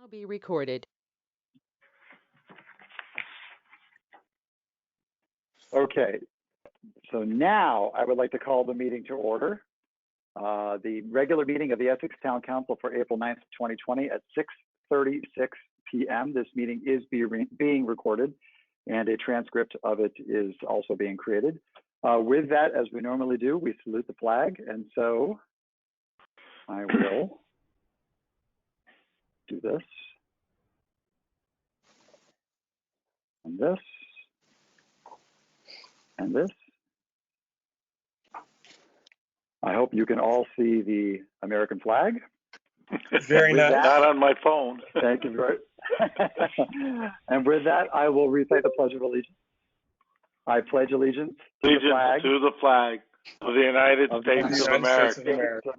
Now be recorded. Okay, so now I would like to call the meeting to order. The regular meeting of the Essex Town Council for April 9th, 2020 at 6:36 p.m. This meeting is being recorded and a transcript of it is also being created. With that, as we normally do, we salute the flag. And so I will do this and this and this. I hope you can all see the American flag. Very nice. Not on my phone. Thank you very much. And with that, I will recite the Pledge of Allegiance. I pledge allegiance to the flag of the United States of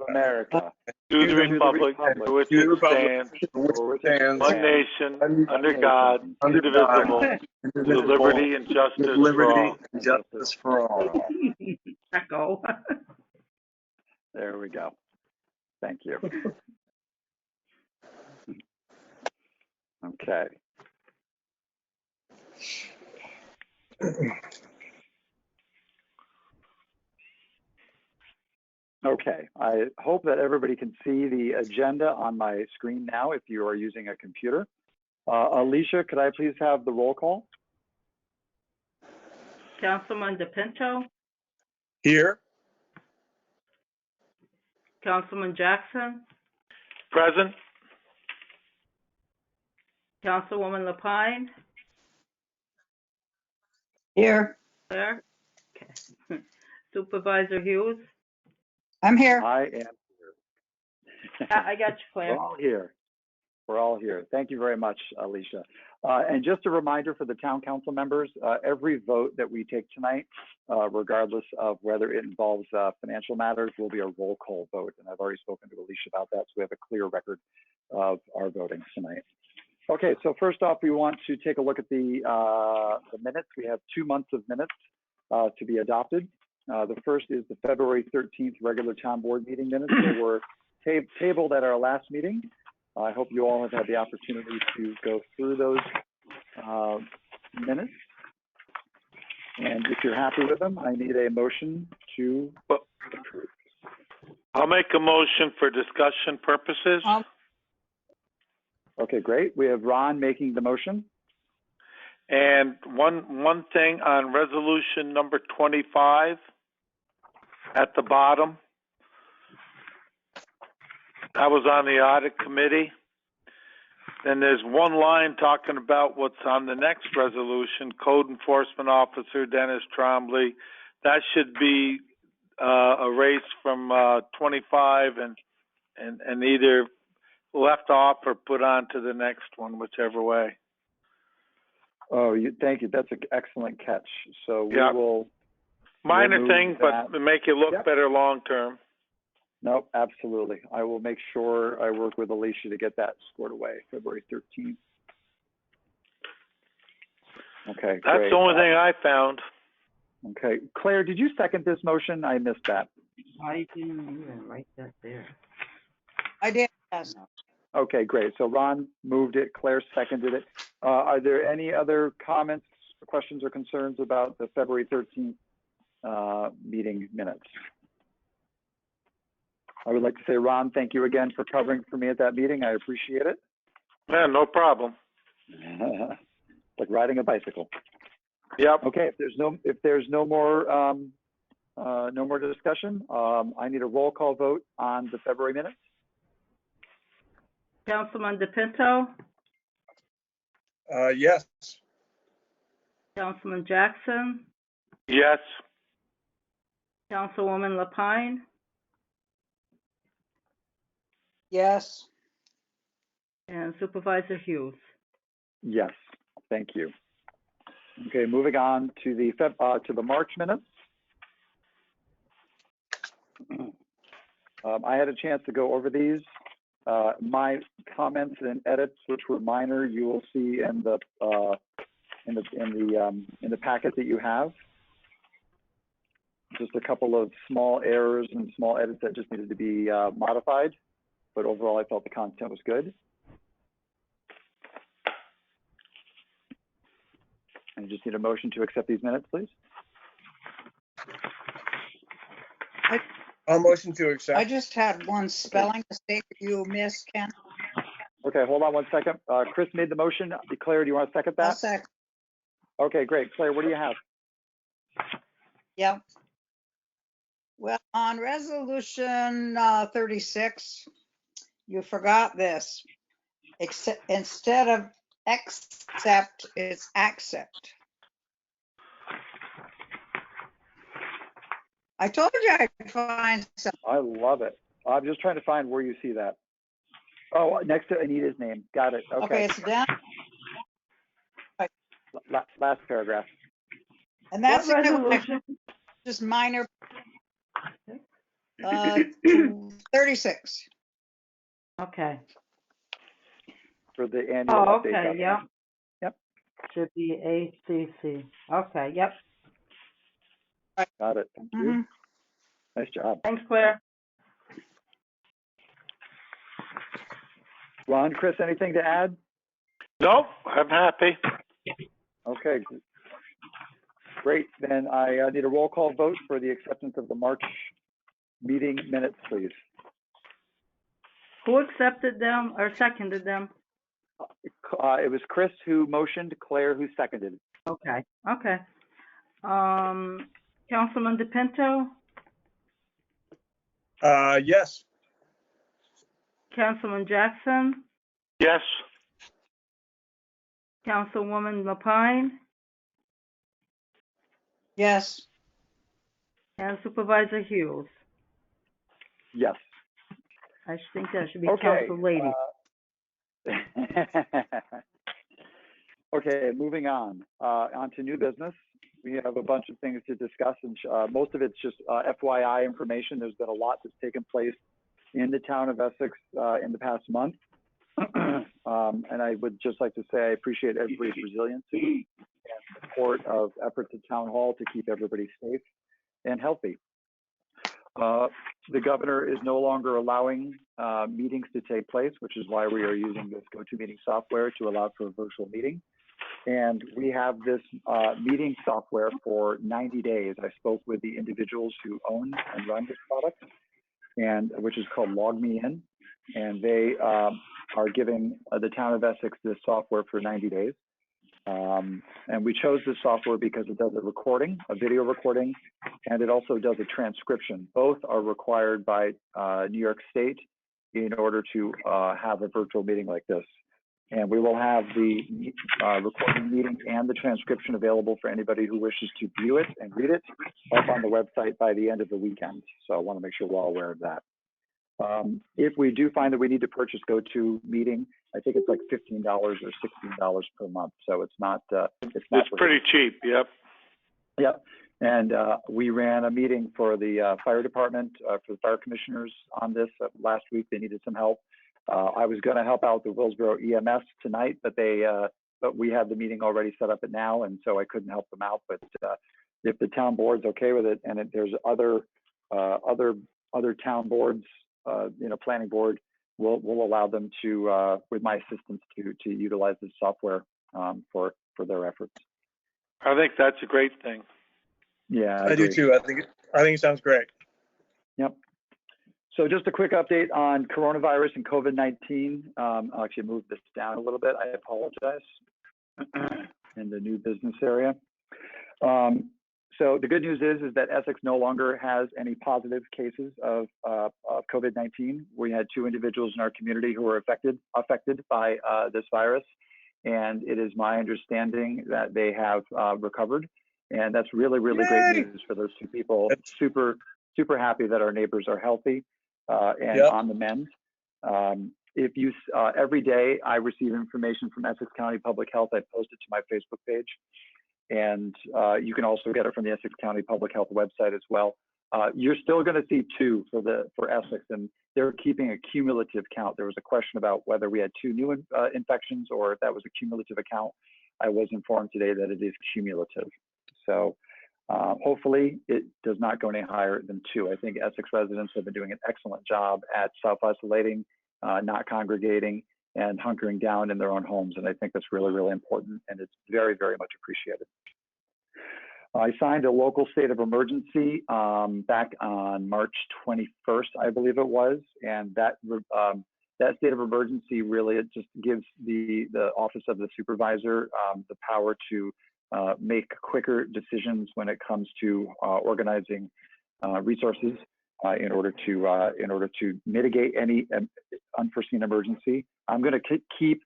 America, to the republic for which it stands, one nation, under God, indivisible, with liberty and justice for all. Echo. There we go. Thank you. Okay. Okay, I hope that everybody can see the agenda on my screen now if you are using a computer. Alicia, could I please have the roll call? Councilman DePinto, Here. Councilman Jackson, Present. Councilwoman Lapine. Here. There. Okay. Supervisor Hughes. I'm here. I am here. I got you, Claire. We're all here. We're all here. Thank you very much, Alicia. And just a reminder for the town council members, every vote that we take tonight, regardless of whether it involves financial matters, will be a roll call vote. And I've already spoken to Alicia about that, so we have a clear record of our voting tonight. Okay, so first off, we want to take a look at the minutes. We have 2 months of minutes to be adopted. The first is the February 13th regular town board meeting minutes that were tabled at our last meeting. I hope you all have had the opportunity to go through those minutes. And if you're happy with them, I need a motion to approve. I'll make a motion for discussion purposes. Okay, great. We have Ron making the motion. And one thing on resolution number 25 at the bottom. I was on the audit committee. Then there's one line talking about what's on the next resolution, Code Enforcement Officer Dennis Trombley. That should be erased from 25 and either left off or put on to the next one, whichever way. Oh, thank you. That's an excellent catch. So we will. Minor thing, but make it look better long term. Nope, absolutely. I will make sure I work with Alicia to get that scored away, February 13th. Okay, That's great. The only thing I found. Okay. Claire, did you second this motion? I missed that. I didn't even write that there. I did. Yes. Okay, great. So Ron moved it, Claire seconded it. Are there any other comments, questions, or concerns about the February 13th meeting minutes? I would like to say, Ron, thank you again for covering for me at that meeting. I appreciate it. Yeah, no problem. Like riding a bicycle. Yep. Okay, if there's no more discussion, I need a roll call vote on the February minutes. Councilman DePinto, Yes. Councilman Jackson, Yes. Councilwoman Lapine, Yes. and Supervisor Hughes. Yes, thank you. Okay, moving on to the March minutes. I had a chance to go over these. My comments and edits, which were minor, you will see in the packet that you have. Just a couple of small errors and small edits that just needed to be modified, but overall I felt the content was good. just need a motion to accept these minutes, please. I'll motion to I accept. just had one spelling mistake you missed, Ken. Okay, hold on one second. Chris made the motion. Claire, do you want to second I'll that? second. Okay, great. Claire, what do you have? Yep. Well, on resolution 36, you forgot this. Except instead of accept, it's accept. I told you I'd find some. I love it. I'm just trying to find where you see that. Oh, next to Anita's name. Got it. Okay, Okay. it's down, Last paragraph. and What that's it, resolution? just minor. 36. Okay. For the annual Oh, update. okay, yep. Yep. Should be ACC. Okay, yep. Got it. Thank you. Mhm. Nice job. Thanks, Claire. Ron, Chris, anything to add? No, I'm happy. Okay. Great. Then I need a roll call vote for the acceptance of the March meeting minutes, please. Who accepted them or seconded them? It was Chris who motioned, Claire who seconded. Okay, okay. Councilman DePinto, Yes. Councilman Jackson, Yes. Councilwoman Lapine, Yes. and Supervisor Hughes. Yes. I think that should be Okay. Council Lady. Okay, moving on. On to new business. We have a bunch of things to discuss, and most of it's just FYI information. There's been a lot that's taken place in the town of Essex in the past month. And I would just like to say I appreciate everybody's resiliency and support of efforts at Town Hall to keep everybody safe and healthy. The governor is no longer allowing meetings to take place, which is why we are using this GoToMeeting software to allow for a virtual meeting. And we have this meeting software for 90 days. I spoke with the individuals who own and run this product, and which is called Log Me In. And they are giving the town of Essex this software for 90 days. And we chose this software because it does a recording, a video recording, and it also does a transcription. Both are required by New York State in order to have a virtual meeting like this. And we will have the recording meeting and the transcription available for anybody who wishes to view it and read it up on the website by the end of the weekend. So I want to make sure we're all aware of that. If we do find that we need to purchase GoToMeeting, I think it's like $15 or $16 per month. So it's not. It's pretty cheap. Yep. Yep. And we ran a meeting for the fire department, for the fire commissioners on this last week. They needed some help. I was going to help out the Willsboro EMS tonight, but we had the meeting already set up at now, and so I couldn't help them out. But if the town board's okay with it, and there's other town boards, planning board, we'll allow them to, with my assistance, to utilize this software for their efforts. I think that's a great thing. Yeah, I do too. I think it sounds great. Yep. So just a quick update on coronavirus and COVID-19. I'll actually move this down a little bit. I apologize. In the new business area. So the good news is that Essex no longer has any positive cases of COVID-19. We had 2 individuals in our community who were affected by this virus, and it is my understanding that they have recovered, and that's really, really great news for those 2 people. Super, super happy that our neighbors are healthy and on the mend. If you every day I receive information from Essex County Public Health, I post it to my Facebook page. And you can also get it from the Essex County Public Health website as well. You're still going to see 2 for Essex, and they're keeping a cumulative count. There was a question about whether we had 2 new infections or if that was a cumulative account. I was informed today that it is cumulative. So hopefully it does not go any higher than 2. I think Essex residents have been doing an excellent job at self-isolating, not congregating, and hunkering down in their own homes. And I think that's really, really important, and it's very, very much appreciated. I signed a local state of emergency back on March 21st, I believe it was, and that state of emergency really, it just gives the office of the supervisor the power to make quicker decisions when it comes to organizing resources in order to mitigate any unforeseen emergency. I'm going to keep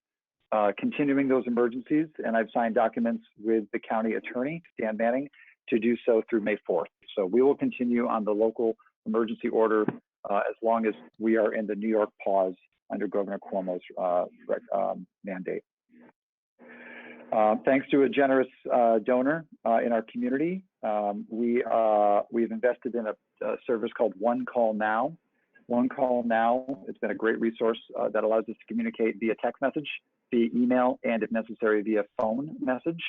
continuing those emergencies, and I've signed documents with the county attorney, Dan Manning, to do so through May 4th. So we will continue on the local emergency order as long as we are in the New York pause under Governor Cuomo's mandate. Thanks to a generous donor in our community, we've invested in a service called One Call Now. One Call Now, it's been a great resource that allows us to communicate via text message, via email, and if necessary, via phone message.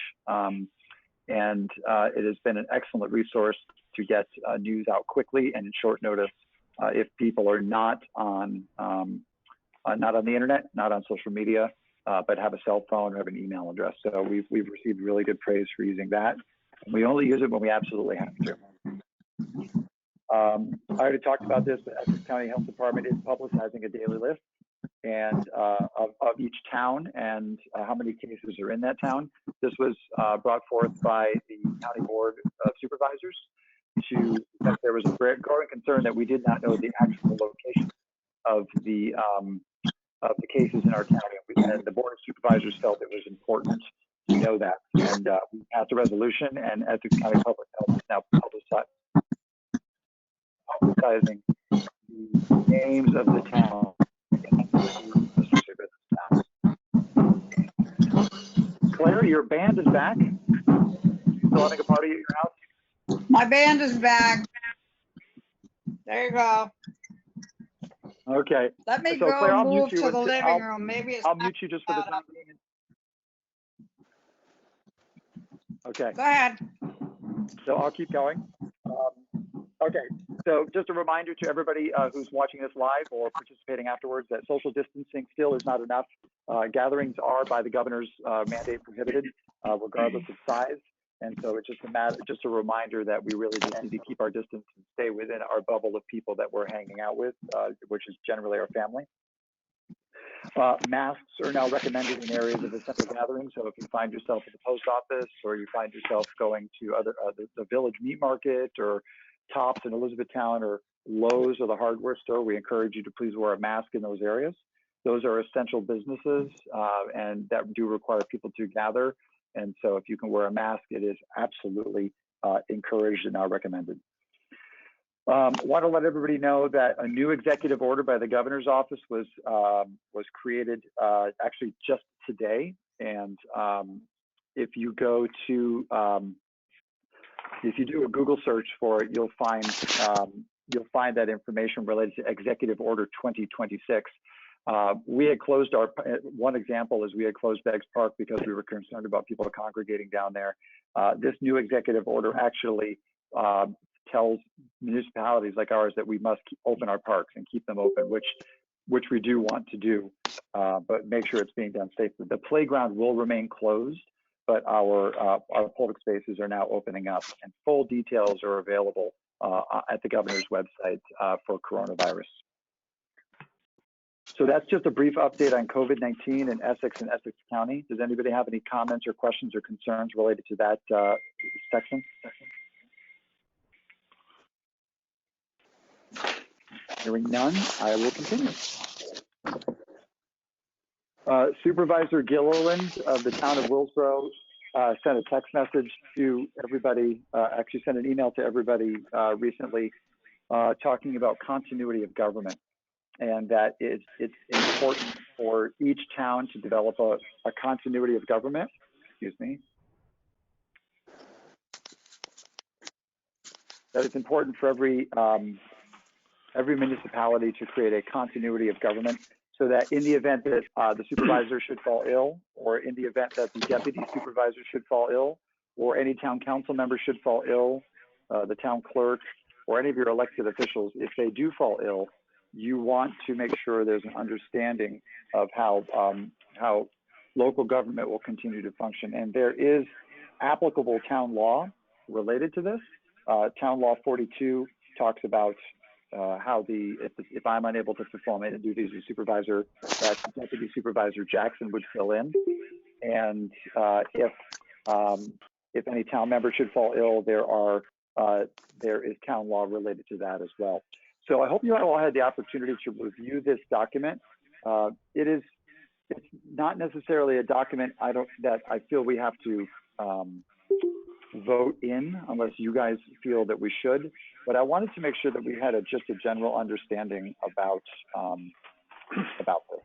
It has been an excellent resource to get news out quickly and in short notice if people are not on the internet, not on social media, but have a cell phone or have an email address. So we've received really good praise for using that. We only use it when we absolutely have to. I already talked about this, but Essex County Health Department is publicizing a daily list and of each town and how many cases are in that town. This was brought forth by the County Board of Supervisors because there was a growing concern that we did not know the actual location of the cases in our county, and the Board of Supervisors felt it was important to know that. And we passed a resolution, and Essex County Public Health is now publicizing the names of the town. Claire, your band is back. Still having a party at your house? My band is back. There you go. Okay. Let me So, go Claire, I'll move mute you to the until- living room. Maybe it's. I'll mute you just for the time being. Okay. Go ahead. So I'll keep going. Okay, so just a reminder to everybody who's watching this live or participating afterwards that social distancing still is not enough. Gatherings are, by the governor's mandate, prohibited, regardless of size. And so it's just a reminder that we really just need to keep our distance and stay within our bubble of people that we're hanging out with, which is generally our family. Masks are now recommended in areas of essential gatherings. So if you find yourself at the post office, or you find yourself going to the village meat market, or Tops in Elizabethtown, or Lowe's, or the hardware store, we encourage you to please wear a mask in those areas. Those are essential businesses, and that do require people to gather. And so if you can wear a mask, it is absolutely encouraged and now recommended. Want to let everybody know that a new executive order by the governor's office was created actually just today. And if you go to if you do a Google search for it, you'll find that information related to Executive Order 2026. We had closed one example is we had closed Beggs Park because we were concerned about people congregating down there. This new executive order actually tells municipalities like ours that we must open our parks and keep them open, which we do want to do, but make sure it's being done safely. The playground will remain closed, but our public spaces are now opening up, and full details are available at the governor's website for coronavirus. So that's just a brief update on COVID-19 in Essex and Essex County. Does anybody have any comments or questions or concerns related to that section? Hearing none, I will continue. Supervisor Gilliland of the town of Willsboro sent a text message to everybody, actually sent an email to everybody recently talking about continuity of government, and that it's important for each town to develop a continuity of government, that it's important for every municipality to create a continuity of government, so that in the event that the supervisor should fall ill, or in the event that the deputy supervisor should fall ill, or any town council member should fall ill, the town clerk, or any of your elected officials, if they do fall ill, you want to make sure there's an understanding of how local government will continue to function. And there is applicable town law related to this. Town Law 42 talks about how if I'm unable to fulfill my duties as supervisor, that Deputy Supervisor Jackson would fill in. And if any town member should fall ill, there is town law related to that as well. So I hope you all had the opportunity to review this document. It's not necessarily a document that I feel we have to vote in unless you guys feel that we should. But I wanted to make sure that we had just a general understanding about this.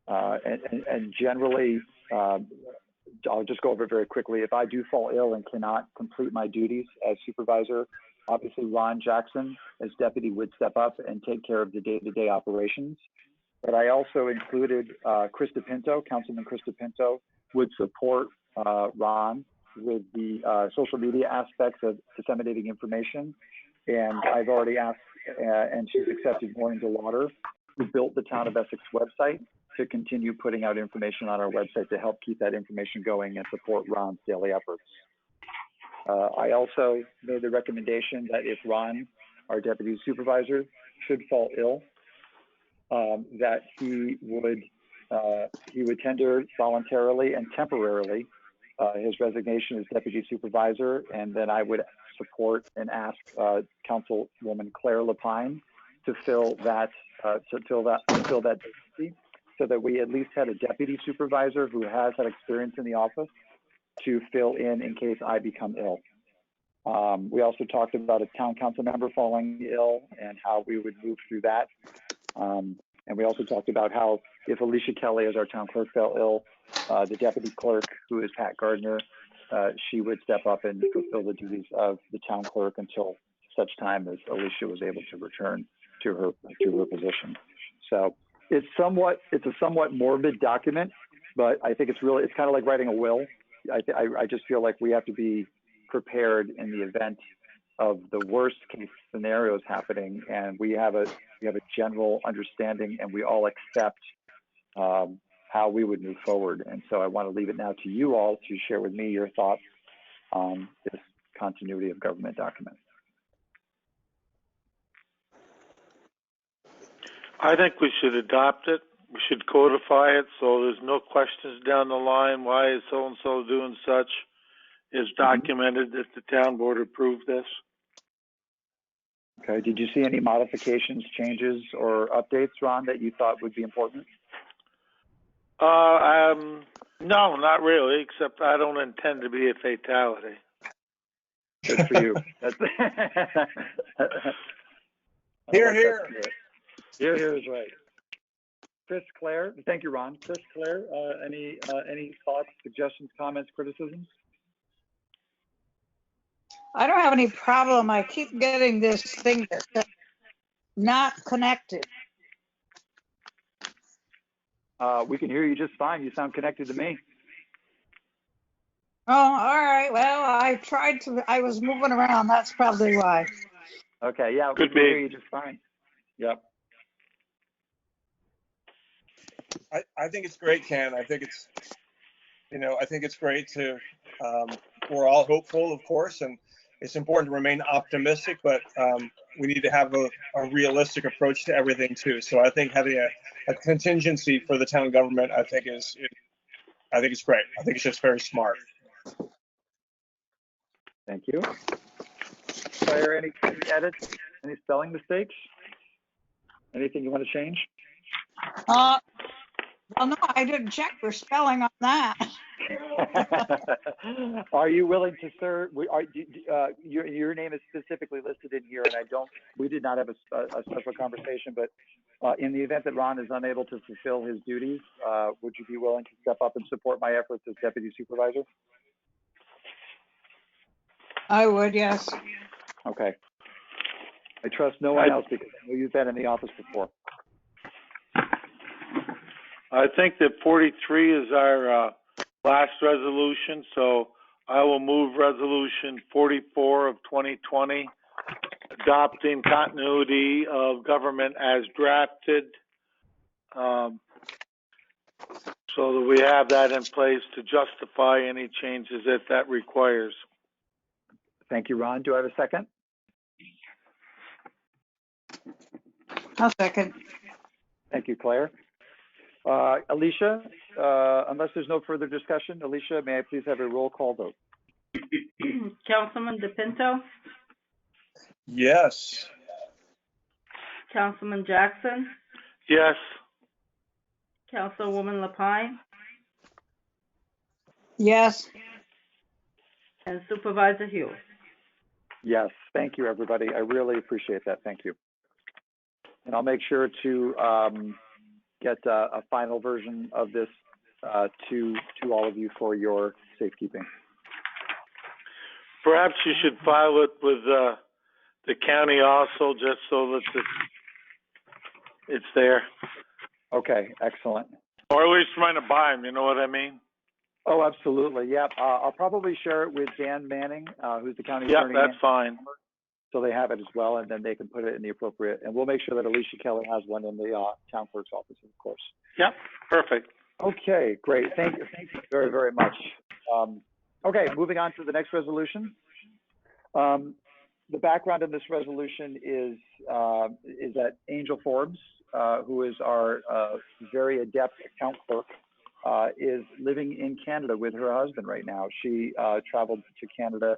And generally, I'll just go over it very quickly. If I do fall ill and cannot complete my duties as supervisor, obviously Ron Jackson as deputy would step up and take care of the day-to-day operations. But I also included Krista Pinto, Councilman Krista Pinto, would support Ron with the social media aspects of disseminating information. And I've already asked, and she's accepted Maureen DeLauder, who built the Town of Essex website, to continue putting out information on our website to help keep that information going and support Ron's daily efforts. I also made the recommendation that if Ron, our deputy supervisor, should fall ill, that he would tender voluntarily and temporarily his resignation as deputy supervisor, and then I would support and ask Councilwoman Claire Lapine to fill that vacancy, so that we at least had a deputy supervisor who has had experience in the office to fill in case I become ill. We also talked about a town council member falling ill and how we would move through that. And we also talked about how if Alicia Kelly, as our town clerk, fell ill, the deputy clerk, who is Pat Gardner, she would step up and fulfill the duties of the town clerk until such time as Alicia was able to return to her position. So it's a somewhat morbid document, but I think it's kind of like writing a will. I just feel like we have to be prepared in the event of the worst case scenarios happening, and we have a general understanding, and we all accept how we would move forward. And so I want to leave it now to you all to share with me your thoughts on this continuity of government document. I think we should adopt it. We should codify it so there's no questions down the line. Why is so-and-so doing such? Is documented that the town board approved this. Okay, did you see any modifications, changes, or updates, Ron, that you thought would be important? No, not really, except I don't intend to be a fatality. Good for you. Here, here. Here is right. Claire, thank you, Ron. Claire, any thoughts, suggestions, comments, criticisms? I don't have any problem. I keep getting this thing that's not connected. We can hear you just fine. You sound connected to me. Oh, all right. Well, I was moving around. That's probably why. Okay, yeah, we Could can hear be. you just fine. Yep. I think it's great, Ken. I think it's great to, we're all hopeful, of course, and it's important to remain optimistic, but we need to have a realistic approach to everything too. So I think having a contingency for the town government, I think it's great. I think it's just very smart. Thank you. Claire, any edits, any spelling mistakes? Anything you want to change? Well, no, I didn't check for spelling on that. Are you willing to serve? Your name is specifically listed in here, and we did not have a special conversation, but in the event that Ron is unable to fulfill his duties, would you be willing to step up and support my efforts as deputy supervisor? I would, yes. Okay. I trust no one else because I know you've been in the office before. I think that 43 is our last resolution, so I will move resolution 44 of 2020 adopting continuity of government as drafted. So that we have that in place to justify any changes if that requires. Thank you, Ron. Do I have a second? I'll second. Thank you, Claire. Alicia, unless there's no further discussion, Alicia, may I please have a roll call vote? Councilman DePinto, Yes. Councilman Jackson, Yes. Councilwoman Lapine, Yes. and Supervisor Hughes. Yes, thank you, everybody. I really appreciate that. Thank you. And I'll make sure to get a final version of this to all of you for your safekeeping. Perhaps you should file it with the county also, just so that it's there. Okay, excellent. Or at least trying to buy them, you know what I mean? Oh, absolutely. Yep. I'll probably share it with Dan Manning, who's the county Yep, attorney. that's fine. So they have it as well, and then they can put it in the appropriate. And we'll make sure that Alicia Kelly has one in the town clerk's office, of course. Yep, perfect. Okay, great. Thank you very, very much. Okay, moving on to the next resolution. The background of this resolution is that Angel Forbes, who is our very adept account clerk, is living in Canada with her husband right now. She traveled to Canada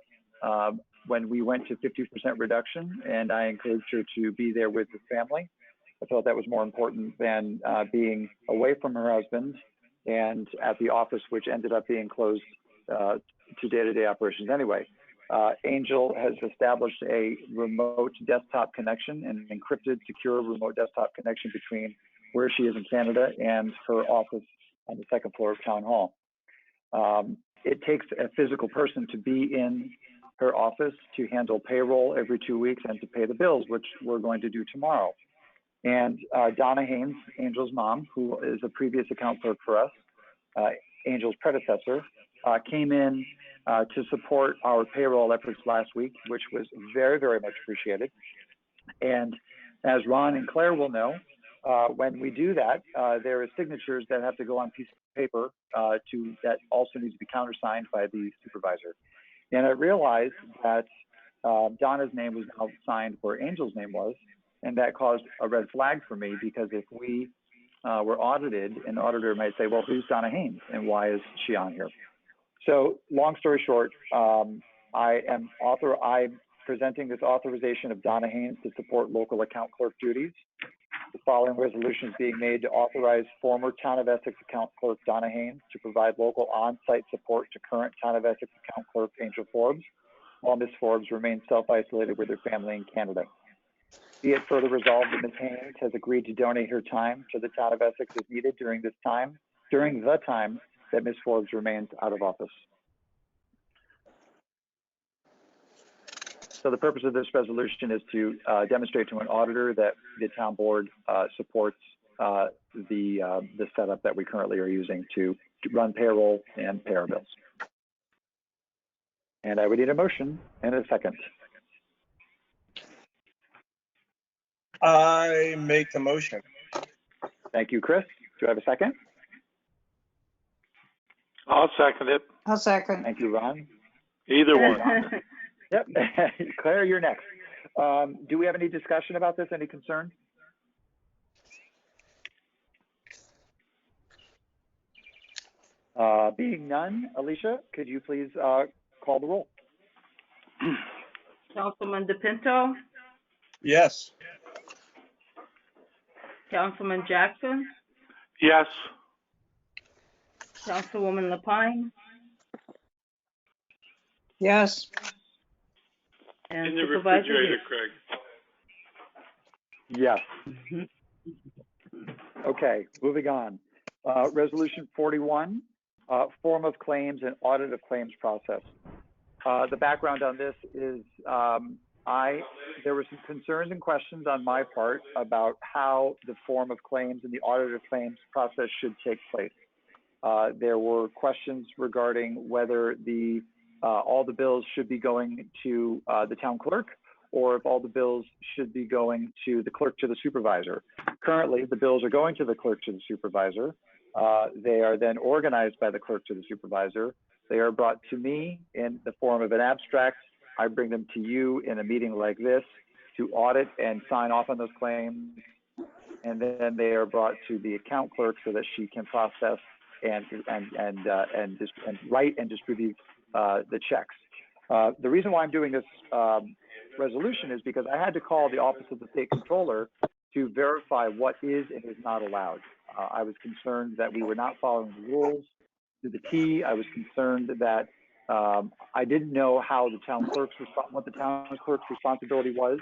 when we went to 50% reduction, and I encouraged her to be there with her family. I thought that was more important than being away from her husband and at the office, which ended up being closed to day-to-day operations anyway. Angel has established a remote desktop connection, an encrypted, secure remote desktop connection between where she is in Canada and her office on the second floor of Town Hall. It takes a physical person to be in her office to handle payroll every 2 weeks and to pay the bills, which we're going to do tomorrow. And Donna Haynes, Angel's mom, who is a previous account clerk for us, Angel's predecessor, came in to support our payroll efforts last week, which was very, very much appreciated. And as Ron and Claire will know, when we do that, there are signatures that have to go on pieces of paper that also need to be countersigned by the supervisor. And I realized that Donna's name was now signed where Angel's name was, and that caused a red flag for me, because if we were audited, an auditor might say, well, who's Donna Haynes and why is she on here? So long story short, I'm presenting this authorization of Donna Haynes to support local account clerk duties. The following resolution is being made to authorize former Town of Essex account clerk Donna Haynes to provide local on-site support to current Town of Essex account clerk Angel Forbes, while Ms. Forbes remains self-isolated with her family in Canada. Be it further resolved that Ms. Haynes has agreed to donate her time to the Town of Essex as needed during the time that Ms. Forbes remains out of office. So the purpose of this resolution is to demonstrate to an auditor that the town board supports the setup that we currently are using to run payroll and pay our bills. And I would need a motion and a second. I make the motion. Thank you, Chris. Do I have a second? I'll second it. I'll second. Thank you, Ron. Either one. Yep. Claire, you're next. Do we have any discussion about this? Any concern? Being none, Alicia, could you please call the roll? Councilman DePinto, Yes. Councilman Jackson, Yes. Councilwoman Lapine, Yes. and In the Supervisor refrigerator, Hughes. Craig. Yes. Okay, moving on. Resolution 41, form of claims and audit of claims process. The background on this is there were some concerns and questions on my part about how the form of claims and the audit of claims process should take place. There were questions regarding whether all the bills should be going to the town clerk, or if all the bills should be going to the clerk to the supervisor. Currently, the bills are going to the clerk to the supervisor. They are then organized by the clerk to the supervisor. They are brought to me in the form of an abstract. I bring them to you in a meeting like this to audit and sign off on those claims. And then they are brought to the account clerk so that she can process and write and distribute the checks. The reason why I'm doing this resolution is because I had to call the Office of the State Controller to verify what is and is not allowed. I was concerned that we were not following the rules to the T. I was concerned that I didn't know how the town clerk's what the town clerk's responsibility was.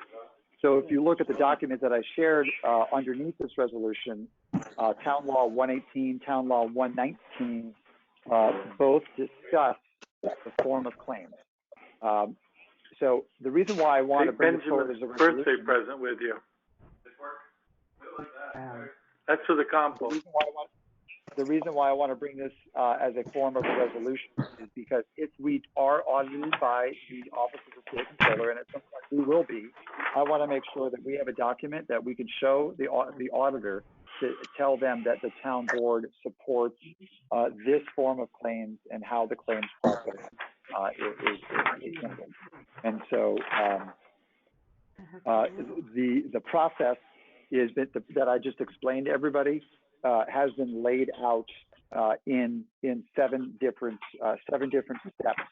So if you look at the document that I shared underneath this resolution, Town Law 118, Town Law 119, both discuss the form of claims. So the reason why I want to bring this forward as a resolution. Birthday present with you. That's for the compost. The reason why I want to bring this as a form of a resolution is because if we are audited by the Office of the State Controller, and at some point we will be, I want to make sure that we have a document that we can show the auditor to tell them that the town board supports this form of claims and how the claims process is handled. And so the process is that I just explained to everybody has been laid out in 7 different steps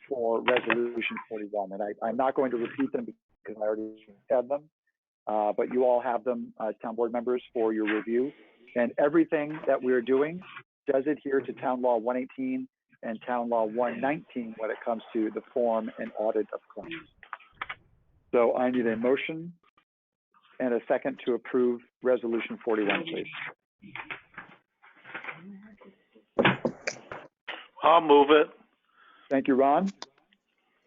for Resolution 41, and I'm not going to repeat them because I already had them, but you all have them, town board members, for your review. And everything that we're doing does adhere to Town Law 118 and Town Law 119 when it comes to the form and audit of claims. So I need a motion and a second to approve Resolution 41, please. I'll move it. Thank you, Ron.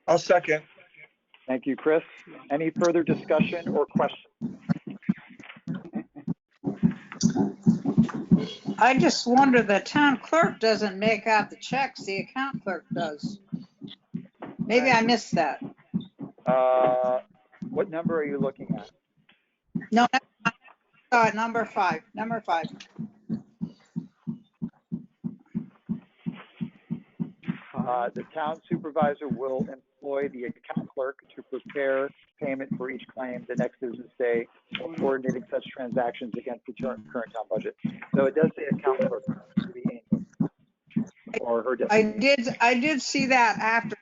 I'll second. Thank you, Chris. Any further discussion or questions? I just wonder, the town clerk doesn't make out the checks, the account clerk does. Maybe I missed that. What number are you looking at? No, number 5. The town supervisor will employ the account clerk to prepare payment for each claim the next business day, or coordinating such transactions against the current town budget. So it does say account clerk to be Amy, or her designee. I did see that after.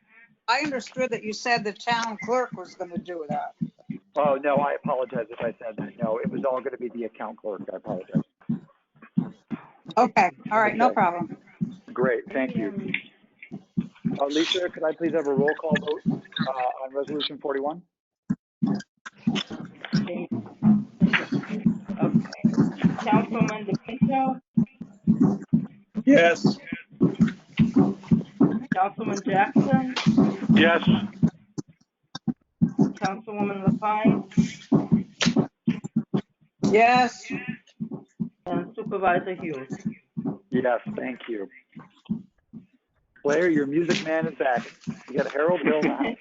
I understood that you said the town clerk was going to do that. Oh, no, I apologize if I said that. No, it was all going to be the account clerk. I apologize. Okay, all right, no Okay. problem. Great, thank you. Alicia, could I please have a roll call vote on Resolution 41? Okay. Councilman DePinto, Yes. Councilman Jackson, Yes. Councilwoman LaFine, Yes, and Supervisor Hughes. Yes, thank you. Blair, your music man is back. You got Harold Hill in the house.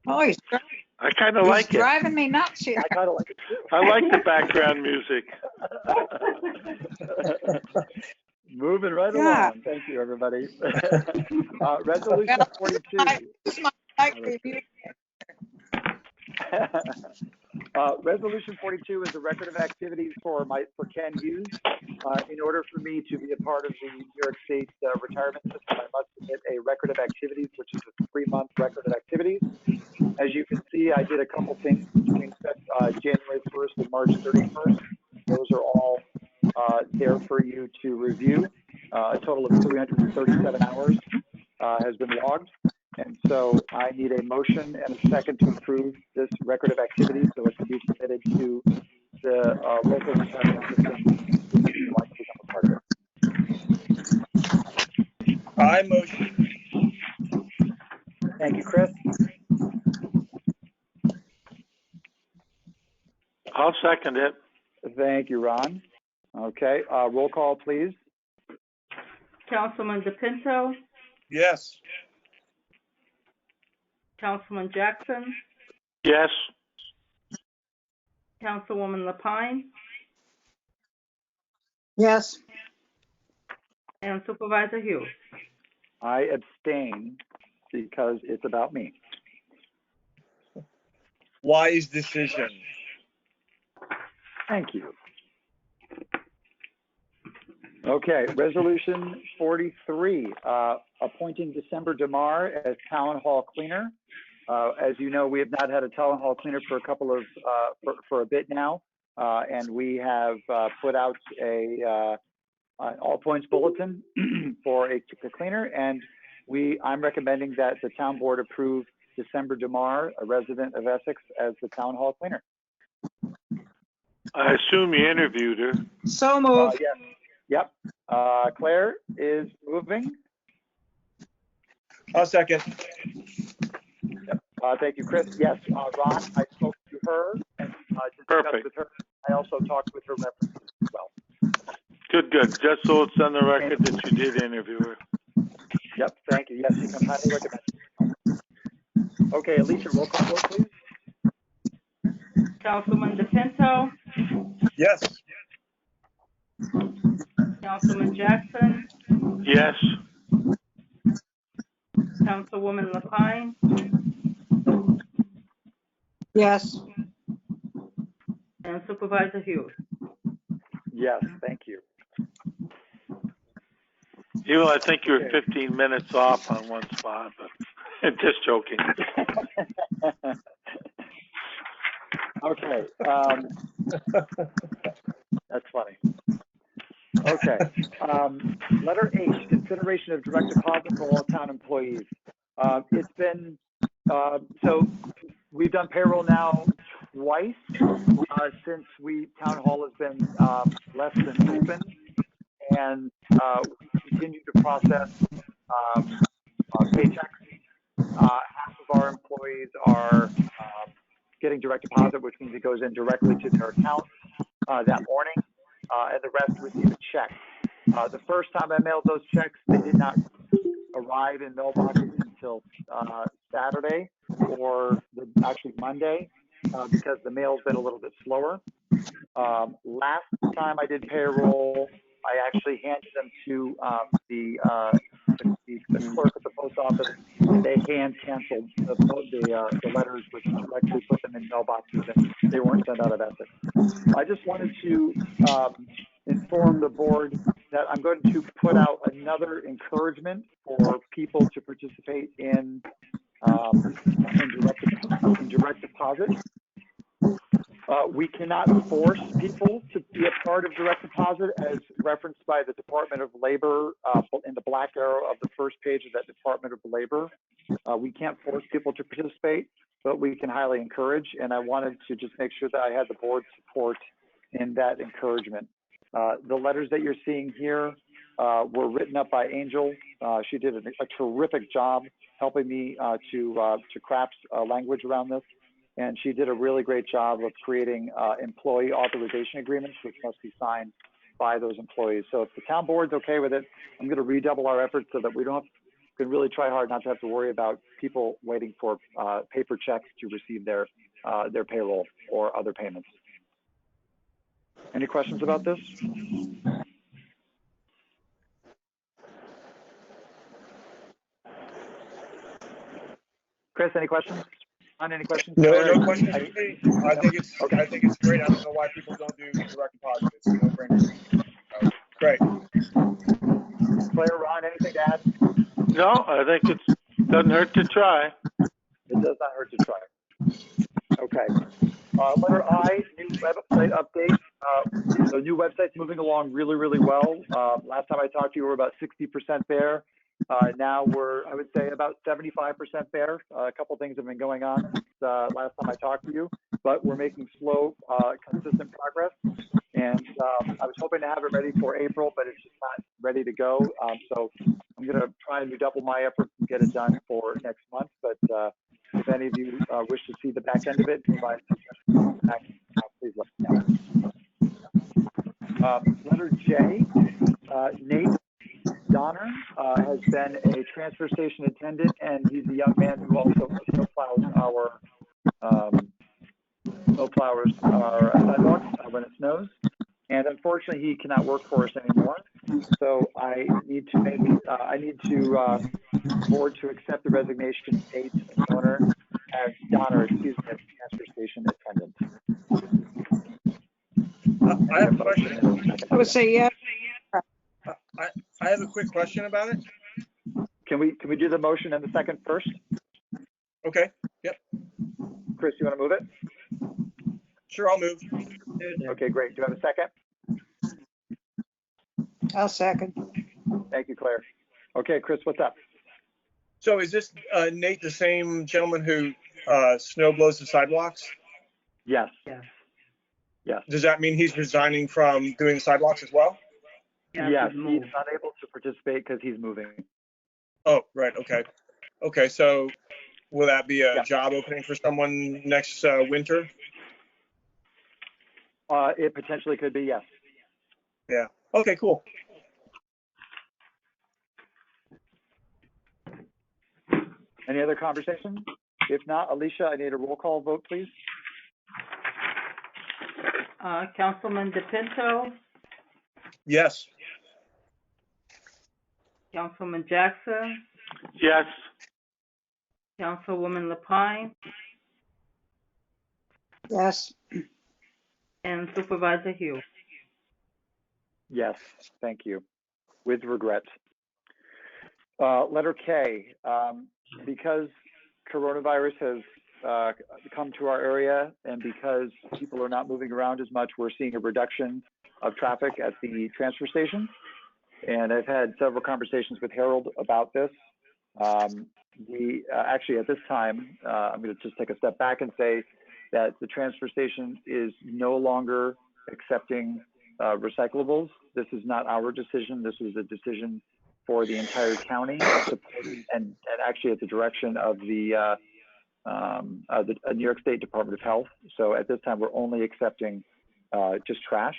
oh, he's I kind of like it. driving me nuts here. I kind of like it too. I like the background music. Moving right Yeah. along. Thank you, everybody. Resolution 42. This is my mic review. Resolution 42 is a record of activities for Ken Hughes. In order for me to be a part of the New York State retirement system, I must submit a record of activities, which is a 3-month record of activities. As you can see, I did a couple things between January 1st and March 31st. Those are all there for you to review. A total of 337 hours has been logged. And so I need a motion and a second to approve this record of activity so it can be submitted to the local retirement system so I can become a part of it. I motion. Thank you, Chris. I'll second it. Thank you, Ron. Okay, roll call, please. Councilman DePinto, Yes. Councilman Jackson, Yes. Councilwoman Lapine, Yes. and Supervisor Hughes. I abstain because it's about me. Wise decision. Thank you. Okay, resolution 43, appointing December DeMar as town hall cleaner. As you know, we have not had a town hall cleaner for a couple of, for a bit now. And we have put out an all points bulletin for a cleaner. And I'm recommending that the town board approve December DeMar, a resident of Essex, as the town hall cleaner. I assume you interviewed her. So moved. Yes. Yep. Claire is moving. I'll second. Yep. Thank you, Chris. Yes, Ron, I spoke to her and discussed Perfect. with her. I also talked with her references as well. Good, good. Just so it's on the record that you did interview her. Yep, thank you. Yes, you can highly recommend. Okay, Alicia, roll call vote, please. Councilman DePinto, Yes. Councilman Jackson, Yes. Councilwoman Lapine, Yes. and Supervisor Hughes. Yes, thank you. You, I think you're 15 minutes off on one spot, but just joking. Okay. That's funny. Okay. Letter H, consideration of direct deposit for all town employees. It's been, so we've done payroll now twice since town hall has been less than open. And we continue to process paychecks. Half of our employees are getting direct deposit, which means it goes in directly to their account that morning, and the rest receive a check. The first time I mailed those checks, they did not arrive in mailboxes until Saturday or actually Monday because the mail's been a little bit slower. Last time I did payroll, I actually handed them to the clerk at the post office, and they hand canceled the letters, which directly put them in mailboxes, and they weren't sent out of Essex. I just wanted to inform the board that I'm going to put out another encouragement for people to participate in direct deposit. We cannot force people to be a part of direct deposit as referenced by the Department of Labor in the black arrow of the first page of that Department of Labor. We can't force people to participate, but we can highly encourage. And I wanted to just make sure that I had the board support in that encouragement. The letters that you're seeing here were written up by Angel. She did a terrific job helping me to craft language around this. And she did a really great job of creating employee authorization agreements, which must be signed by those employees. So if the town board's okay with it, I'm going to redouble our efforts so that we can really try hard not to have to worry about people waiting for paper checks to receive their payroll or other payments. Any questions about this? Chris, any questions? Any questions? No questions for me. I think it's great. I don't know why people don't do direct deposit. It's a no-brainer. Great. Claire, Ron, anything to add? No, I think it doesn't hurt to try. It does not hurt to try. Okay. Letter I, new website update. The new website's moving along really, really well. Last time I talked to you, we were about 60% there. Now we're, I would say, about 75% there. A couple things have been going on since last time I talked to you, but we're making slow, consistent progress. And I was hoping to have it ready for April, but it's just not ready to go. So I'm going to try and redouble my efforts and get it done for next month. But if any of you wish to see the back end of it, provide suggestions, please let me know. Letter J, Nate Donner has been a transfer station attendant, and he's a young man who also snowplows snowplowers our sidewalks when it snows. And unfortunately, he cannot work for us anymore. So I need to board to accept the resignation date of Donor as transfer station attendant. I have a question. I would say yeah. I have a quick question about it. Can we do the motion and the second first? Okay. Yep. Chris, you want to move it? Sure, I'll move. Okay, great. Do you have a second? I'll second. Thank you, Claire. Okay, Chris, what's up? So is this Nate, the same gentleman who snow blows the sidewalks? Yes. Yes. Yes. Does that mean he's resigning from doing the sidewalks as well? Yes, he's he's moved. unable to participate because he's moving. Oh, right. Okay. Okay. So will that be a Yeah. job opening for someone next winter? It potentially could be, yes. Yeah. Okay, cool. Any other conversation? If not, Alicia, I need a roll call vote, please. Councilman DePinto, Yes. Councilman Jackson, Yes. Councilwoman Lapine, Yes. and Supervisor Hugh. Yes, thank you. With regret. Letter K, because coronavirus has come to our area and because people are not moving around as much, we're seeing a reduction of traffic at the transfer station. And I've had several conversations with Harold about this. We actually at this time, I'm going to just take a step back and say that the transfer station is no longer accepting recyclables. This is not our decision. This was a decision for the entire county, and actually at the direction of the New York State Department of Health. So at this time, we're only accepting just trash.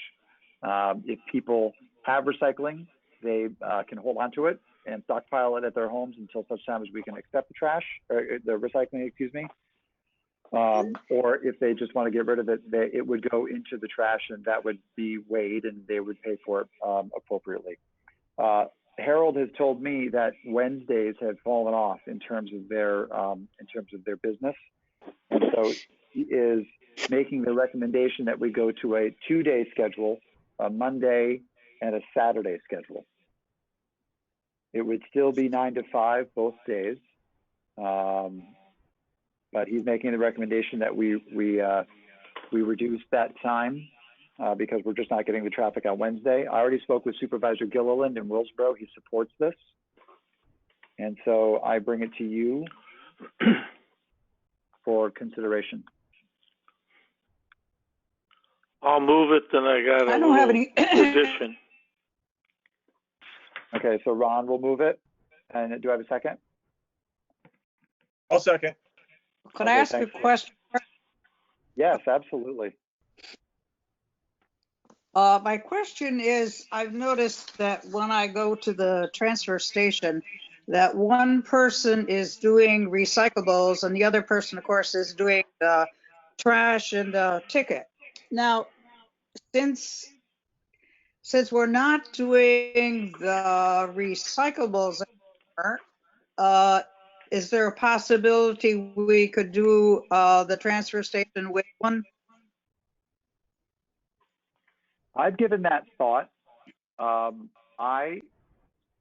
If people have recycling, they can hold on to it and stockpile it at their homes until such time as we can accept the trash, or the recycling, excuse me. Or if they just want to get rid of it, it would go into the trash and that would be weighed and they would pay for it appropriately. Harold has told me that Wednesdays have fallen off in terms of their business, and so he is making the recommendation that we go to a 2-day schedule, a Monday and a Saturday schedule. It would still be 9 to 5 both days, but he's making the recommendation that we reduce that time. Because we're just not getting the traffic on Wednesday. I already spoke with Supervisor Gilliland in Willsboro. He supports this. And so I bring it to you for consideration. I'll move it, then I got I a don't have little any. addition. Okay, so Ron will move it. And do I have a second? I'll second. Could Okay, I ask a thank you. question? Yes, absolutely. My question is, I've noticed that when I go to the transfer station, that one person is doing recyclables and the other person, of course, is doing the trash and the ticket. Now, since we're not doing the recyclables anymore, is there a possibility we could do the transfer station with one? I've given that thought. I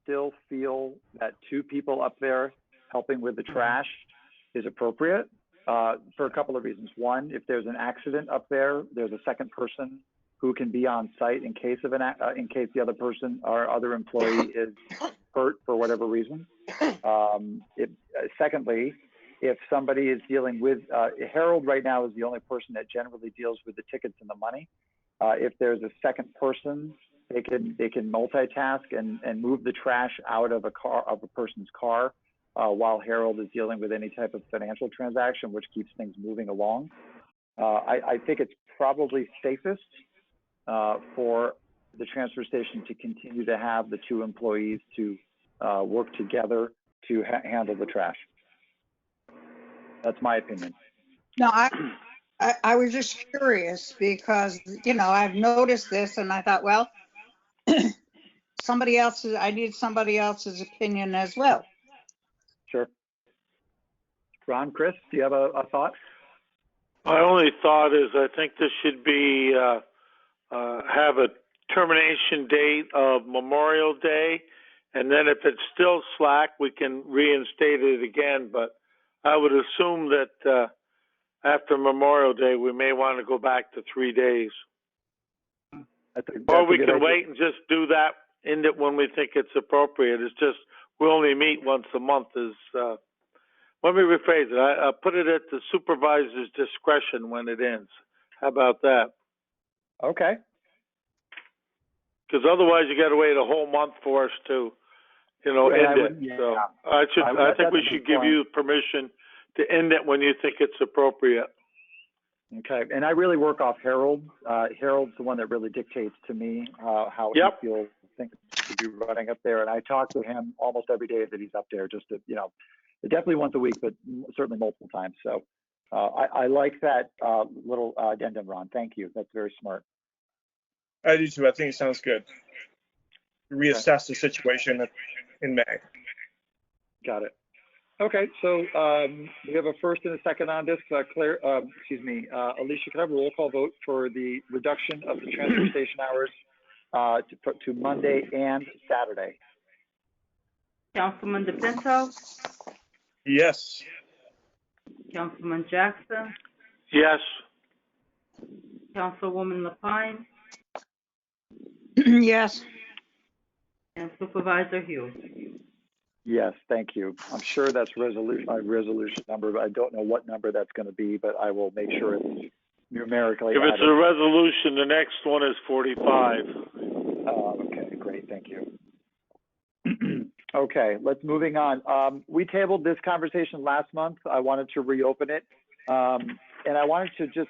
still feel that 2 people up there helping with the trash is appropriate for a couple of reasons. One, if there's an accident up there, there's a second person who can be on site in case of in case the other person or other employee is hurt for whatever reason. Secondly, if somebody is dealing with Harold right now is the only person that generally deals with the tickets and the money. If there's a second person, they can multitask and move the trash out of a person's car while Harold is dealing with any type of financial transaction, which keeps things moving along. I think it's probably safest for the transfer station to continue to have the 2 employees to work together to handle the trash. That's my opinion. No, I was just curious because, you know, I've noticed this and I thought, well, I need somebody else's opinion as well. Sure. Ron, Chris, do you have a thought? My only thought is I think this should be have a termination date of Memorial Day, and then if it's still slack, we can reinstate it again. But I would assume that after Memorial Day, we may want to go back to 3 days. Or we can wait and just do that in it when we think it's appropriate. It's just we only meet once a month. Let me rephrase it. I put it at the supervisor's discretion when it ends. How about that? Okay. Because otherwise, you got to wait a whole month for us to, end it. Yeah. So I think we should give you permission to end it when you think it's appropriate. Okay, and I really work off Harold. Harold's the one that really dictates to me how he feels things should be running up there. And I talk to him almost every day that he's up there, just to, definitely once a week, but certainly multiple times. So I like that little addendum, Ron. Thank you. That's very smart. I do too. I think it sounds good. Reassess the situation in May. Got it. Okay, so we have a first and a second on this. Alicia, can I have a roll call vote for the reduction of the transfer station hours to Monday and Saturday? Councilman DePinto, Yes. Councilman Jackson, Yes. Councilwoman Lapine, Yes. and Supervisor Hughes. Yes, thank you. I'm sure that's resolution number, but I don't know what number that's going to be, but I will make sure it's numerically If it's a resolution, the next one is 45. Okay, great, thank you. Okay, moving on. We tabled this conversation last month. I wanted to reopen it, and I wanted to just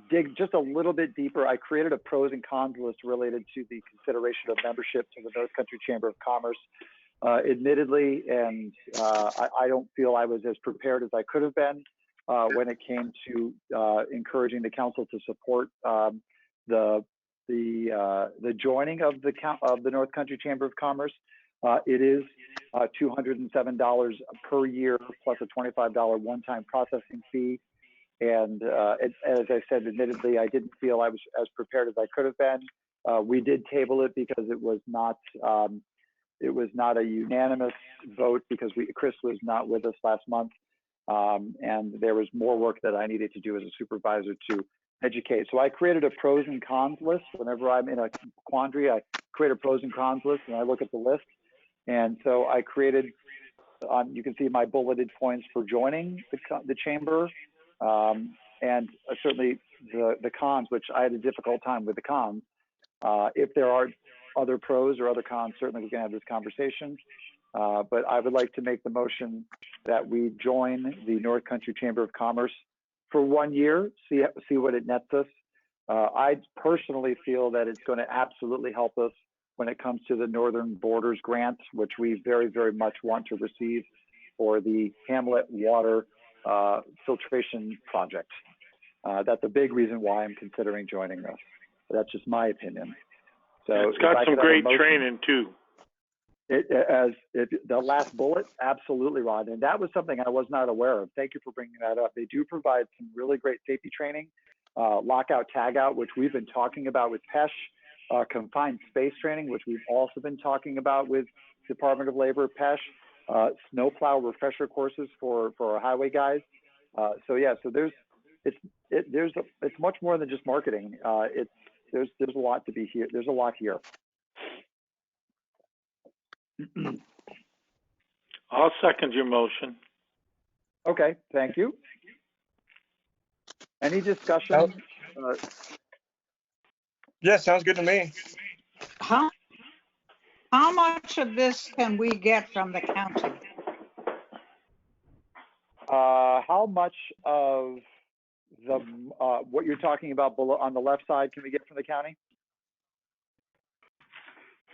dig just a little bit deeper. I created a pros and cons list related to the consideration of membership to the North Country Chamber of Commerce. Admittedly, and I don't feel I was as prepared as I could have been when it came to encouraging the council to support the joining of the North Country Chamber of Commerce. It is $207 per year plus a $25 one-time processing fee. And as I said, admittedly, I didn't feel I was as prepared as I could have been. We did table it because it was not a unanimous vote because Chris was not with us last month. And there was more work that I needed to do as a supervisor to educate. So I created a pros and cons list. Whenever I'm in a quandary, I create a pros and cons list and I look at the list. And so I created, you can see my bulleted points for joining the chamber. And certainly the cons, which I had a difficult time with the cons. If there are other pros or other cons, certainly we can have this conversation. But I would like to make the motion that we join the North Country Chamber of Commerce for 1 year, see what it nets us. I personally feel that it's going to absolutely help us when it comes to the Northern Borders grant, which we very, very much want to receive for the Hamlet Water filtration project. That's a big reason why I'm considering joining this. But that's just my opinion. So it's got some great training too. The last bullet, absolutely, Rod. And that was something I was not aware of. Thank you for bringing that up. They do provide some really great safety training, lockout, tagout, which we've been talking about with PESH, confined space training, which we've also been talking about with Department of Labor, PESH, snowplow refresher courses for our highway guys. So it's much more than just marketing. There's a lot to be here. There's a lot here. I'll second your motion. Okay, thank you. Any discussion? Yeah, sounds good to me. How much of this can we get from the county? How much of the what you're talking about below on the left side can we get from the county?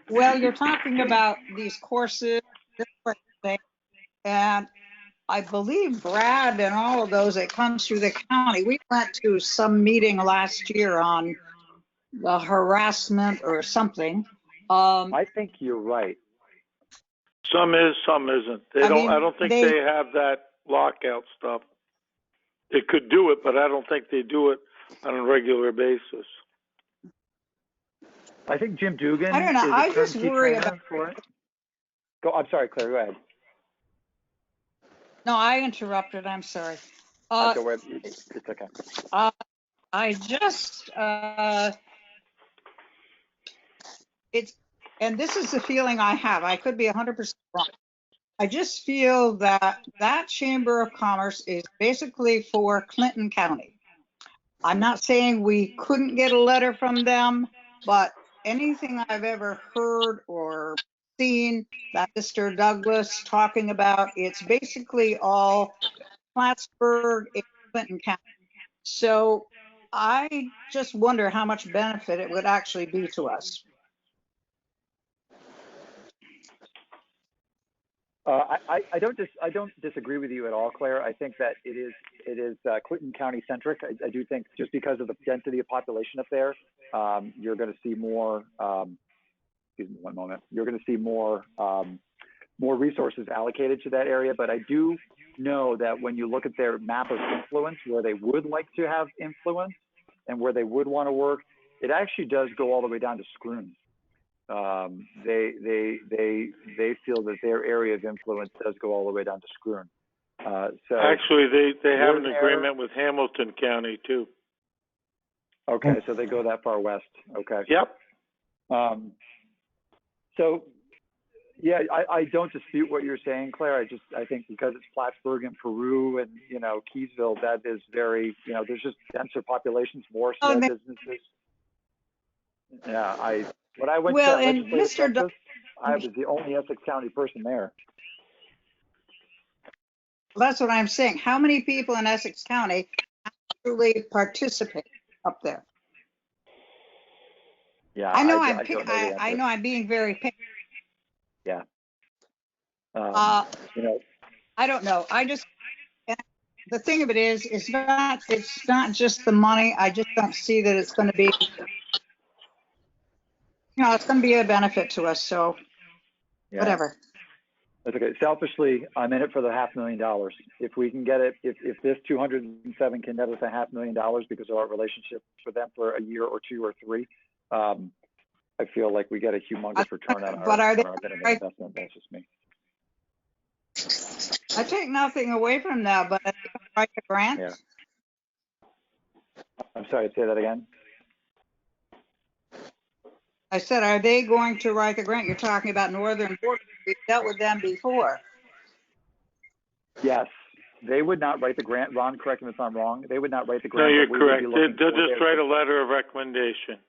Well, you're talking about these courses, this sort of thing, and I believe Brad and all of those, it comes through the county. We went to some meeting last year on the harassment or something. I think you're right. Some is, some isn't. I mean, I don't think they have that lockout stuff. They could do it, but I don't think they do it on a regular basis. I think Jim Dugan I don't know. is I a just turnkey worry trainer about. for it. Go. I'm sorry, Claire. Go ahead. No, I interrupted. I'm sorry. Go ahead. It's okay. I just, and this is the feeling I have. I could be 100% wrong. I just feel that that Chamber of Commerce is basically for Clinton County. I'm not saying we couldn't get a letter from them, but anything I've ever heard or seen that Mr. Douglas talking about, it's basically all Plattsburgh and Clinton County. So I just wonder how much benefit it would actually be to us. I don't disagree with you at all, Claire. I think that it is Clinton County centric. I do think just because of the density of population up there, you're going to see more. Excuse me one moment. You're going to see more resources allocated to that area. But I do know that when you look at their map of influence, where they would like to have influence and where they would want to work, it actually does go all the way down to Scroon. They feel that their area of influence does go all the way down to Scroon. So actually, they have an agreement with Hamilton County too. Okay, so they go that far west. Okay. Yep. So yeah, I don't dispute what you're saying, Claire. I think because it's Plattsburgh and Peru and Keysville, that is very there's just denser populations, more small businesses. Yeah, when I went to legislative breakfast, I was the only Essex County person there. That's what I'm saying. How many people in Essex County actually participate up there? Yeah, I know I know I'm being very picky. Yeah. I don't know. The thing of it is, it's not just the money. I just don't see that it's going to be, it's going to be a benefit to us. So whatever. That's okay. Selfishly, I'm in it for the $500,000. If we can get it, if this 207 can net us $500,000 because of our relationship with them for a year or two or three, I feel like we get a humongous return on our investment. That's just me. I take nothing away from that, but I think I write the grant. Yeah. I'm sorry, say that again. I said, are they going to write the grant? You're talking about Northern Border. We've dealt with them before. Yes. They would not write the grant. Ron, correct me if I'm wrong. They would not write the grant. No, you're correct. They'll just write a letter of recommendation.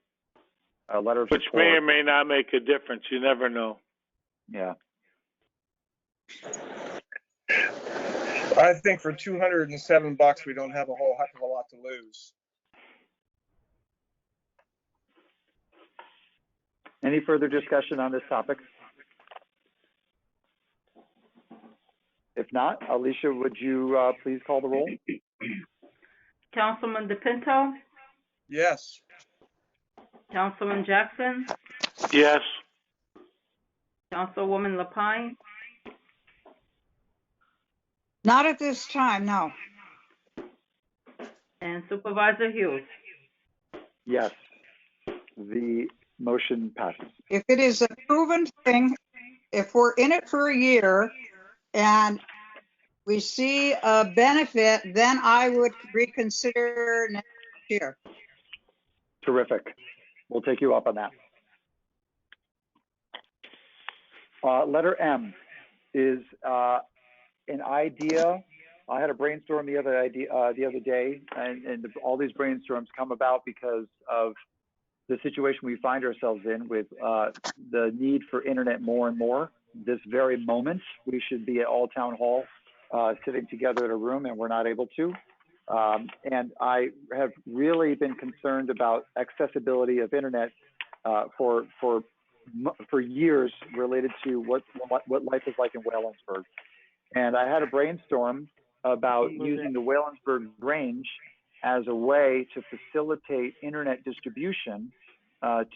A letter of which support. may or may not make a difference. You never know. Yeah. I think for $207, we don't have a whole heck of a lot to lose. Any further discussion on this topic? If not, Alicia, would you please call the roll? Councilman DePinto? Yes. Councilman Jackson? Yes. Councilwoman Lapine? Not at this time, no. And Supervisor Hughes? Yes. The motion passes. If it is a proven thing, if we're in it for a year and we see a benefit, then I would reconsider next year. Terrific. We'll take you up on that. Letter M is an idea. I had a brainstorm the other day, and all these brainstorms come about because of the situation we find ourselves in with the need for internet more and more. This very moment, we should be at all town hall sitting together in a room, and we're not able to. And I have really been concerned about accessibility of internet for years related to what life is like in Waylandburg. And I had a brainstorm about using the Waylandsburg Grange as a way to facilitate internet distribution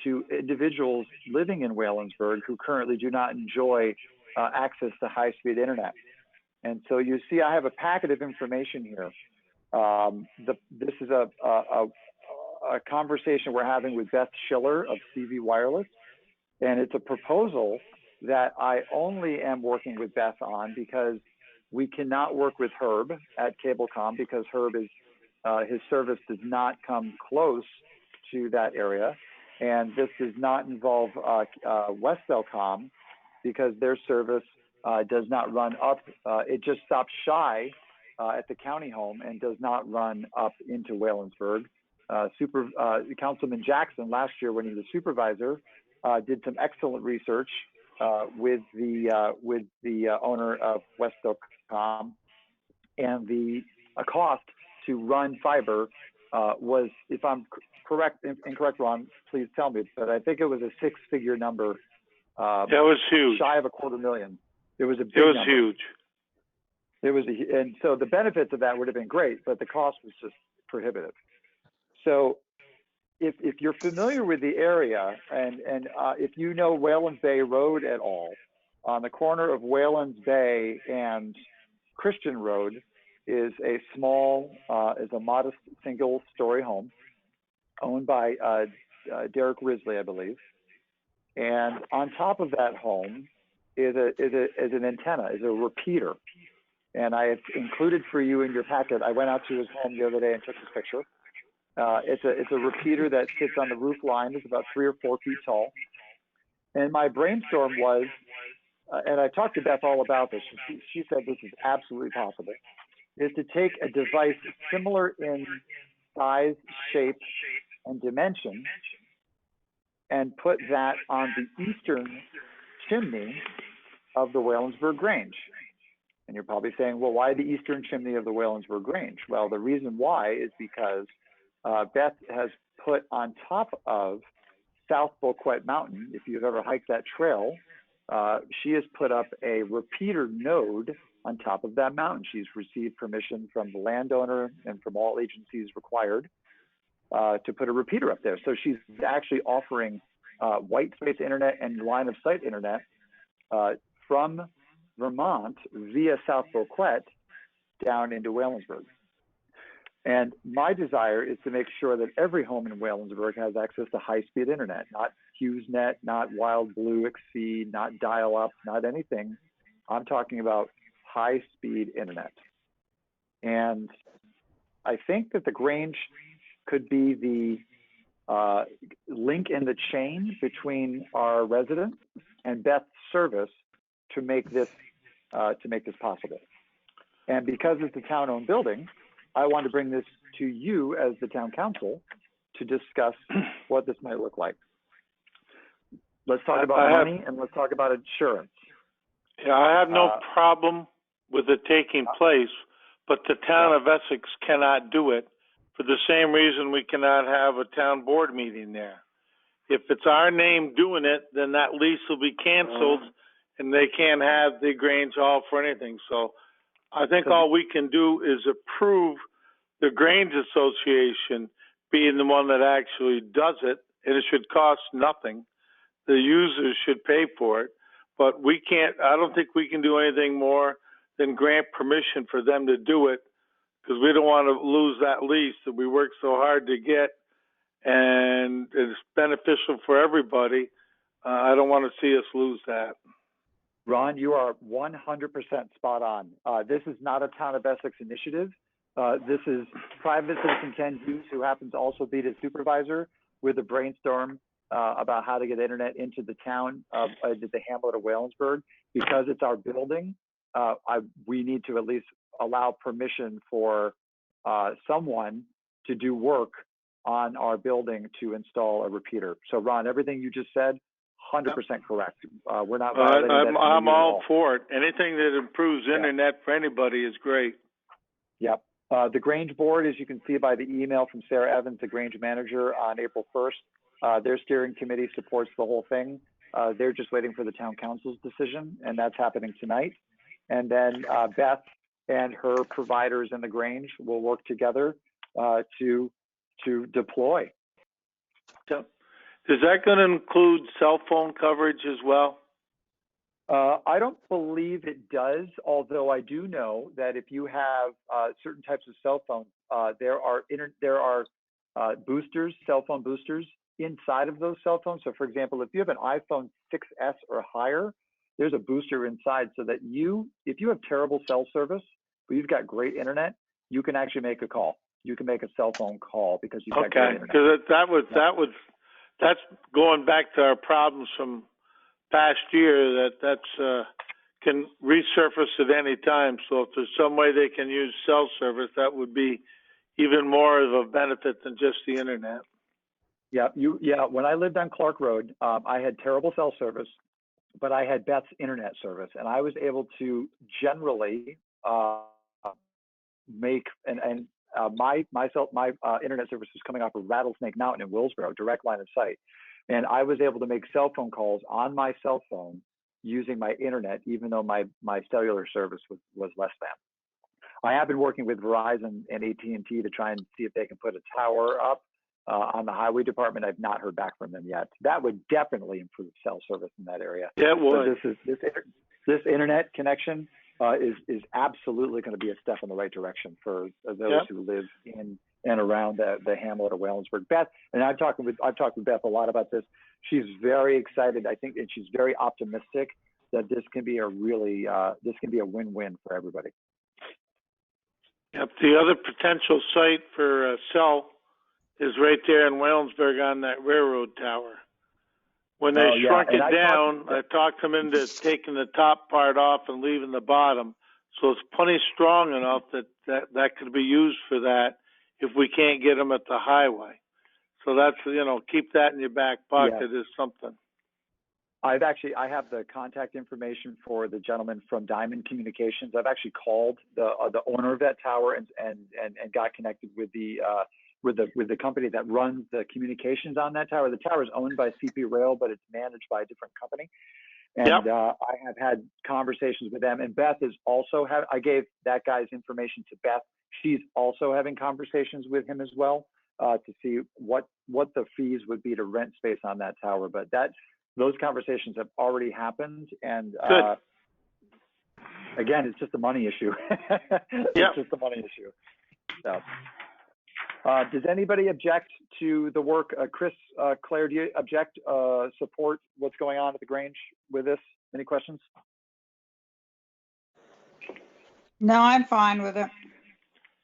to individuals living in Waylandsburg who currently do not enjoy access to high-speed internet. And so you see, I have a packet of information here. This is a conversation we're having with Beth Schiller of CV Wireless, and it's a proposal that I only am working with Beth on because we cannot work with Herb at Cablecom because Herb is his service does not come close to that area, and this does not involve Westelcom because their service does not run up. It just stops shy at the county home and does not run up into Waylandsburg. Councilman Jackson last year, when he was supervisor, did some excellent research with the owner of Westelcom, and the cost to run fiber was, if I'm incorrect, Ron, please tell me, but I think it was a six-figure number. That was huge. Shy of $250,000. It was a big It was number. huge. It was, and so the benefits of that would have been great, but the cost was just prohibitive. So if you're familiar with the area, and if you know Waylands Bay Road at all, on the corner of Waylands Bay and Christian Road is a modest single-story home owned by Derek Risley, I believe. And on top of that home is an antenna, is a repeater. And I have included for you in your packet, I went out to his home the other day and took his picture. It's a repeater that sits on the roof line. It's about 3 or 4 feet tall. And my brainstorm was, and I talked to Beth all about this. She said this is absolutely possible, is to take a device similar in size, shape, and dimension and put that on the eastern chimney of the Waylandsburg Grange. And you're probably saying, well, why the eastern chimney of the Waylandsburg Grange? Well, the reason why is because Beth has put on top of South Boquet Mountain, if you've ever hiked that trail, she has put up a repeater node on top of that mountain. She's received permission from the landowner and from all agencies required to put a repeater up there. So she's actually offering white space internet and line of sight internet from Vermont via South Boquet down into Waylandsburg. And my desire is to make sure that every home in Waylandsburg has access to high-speed internet, not HughesNet, not Wild Blue Exceed, not dial-up, not anything. I'm talking about high-speed internet. And I think that the Grange could be the link in the chain between our residents and Beth's service to make this possible. And because it's a town-owned building, I want to bring this to you as the town council to discuss what this might look like. Let's talk about money and let's talk about insurance. Yeah, I have no problem with it taking place, but the town of Essex cannot do it for the same reason we cannot have a town board meeting there. If it's our name doing it, then that lease will be canceled and they can't have the Grange Hall for anything. So I think all we can do is approve the Grange Association being the one that actually does it, and it should cost nothing. The users should pay for it, but we can't, I don't think we can do anything more than grant permission for them to do it, because we don't want to lose that lease that we worked so hard to get, and it's beneficial for everybody. I don't want to see us lose that. Ron, you are 100% spot on. This is not a Town of Essex initiative. This is private citizen Ken Hughes, who happens to also be the supervisor, with a brainstorm about how to get internet into the town of the hamlet of Waylandsburg. Because it's our building, we need to at least allow permission for someone to do work on our building to install a repeater. So Ron, everything you just said, 100% correct. We're not violating that. I'm all for it. Anything that improves internet for anybody is great. Yep. The Grange board, as you can see by the email from Sarah Evans, the Grange manager, on April 1st, their steering committee supports the whole thing. They're just waiting for the town council's decision, and that's happening tonight. and then Beth and her providers in the Grange will work together to deploy. So, is that going to include cell phone coverage as well? I don't believe it does, although I do know that if you have certain types of cell phones, there are boosters, cell phone boosters inside of those cell phones. So for example, if you have an iPhone 6S or higher, there's a booster inside so that if you have terrible cell service, but you've got great internet, you can actually make a call. You can make a cell phone call because you've got great internet. Because that's going back to our problems from past year that's can resurface at any time. So if there's some way they can use cell service, that would be even more of a benefit than just the internet. Yeah, when I lived on Clark Road, I had terrible cell service, but I had Beth's internet service, and I was able to generally make my internet service was coming off of Rattlesnake Mountain in Willsboro, direct line of sight. And I was able to make cell phone calls on my cell phone using my internet, even though my cellular service was less than. I have been working with Verizon and AT&T to try and see if they can put a tower up on the highway department. I've not heard back from them yet. That would definitely improve cell service in that area. Yeah, it would. So this internet connection is absolutely going to be a step in the right direction for those who live in and around the hamlet of Waylandesburg. Beth, and I've talked with Beth a lot about this. She's very excited, I think, and she's very optimistic that this can be a win-win for everybody. Yep. The other potential site for cell is right there in Waylandesburg on that railroad tower. When they shrunk it down, I talked them into taking the top part off and leaving the bottom. So it's plenty strong enough that could be used for that if we can't get them at the highway. So that's, keep that in your back pocket is something. I have the contact information for the gentleman from Diamond Communications. I've actually called the owner of that tower and got connected with the company that runs the communications on that tower. The tower is owned by CP Rail, but it's managed by a different company. And I have had conversations with them. And Beth is also I gave that guy's information to Beth. She's also having conversations with him as well to see what the fees would be to rent space on that tower. But those conversations have already happened. And again, it's just a money issue. It's just a money issue. So. Does anybody object to the work? Chris, Claire, do you object, support what's going on at the Grange with this? Any questions? No, I'm fine with it.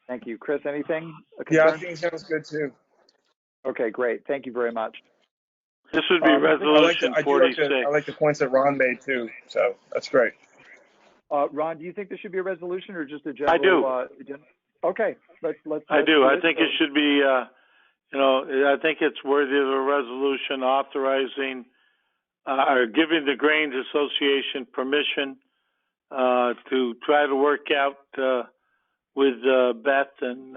Thank you. Chris, anything? Yeah, I think it sounds good too. Okay, great. Thank you very much. This would be resolution 46. I like the points that Ron made too, so that's great. Ron, do you think this should be a resolution or just a general? I do. Okay, let's I do. I think it should be, I think it's worthy of a resolution authorizing or giving the Grange Association permission to try to work out with Beth and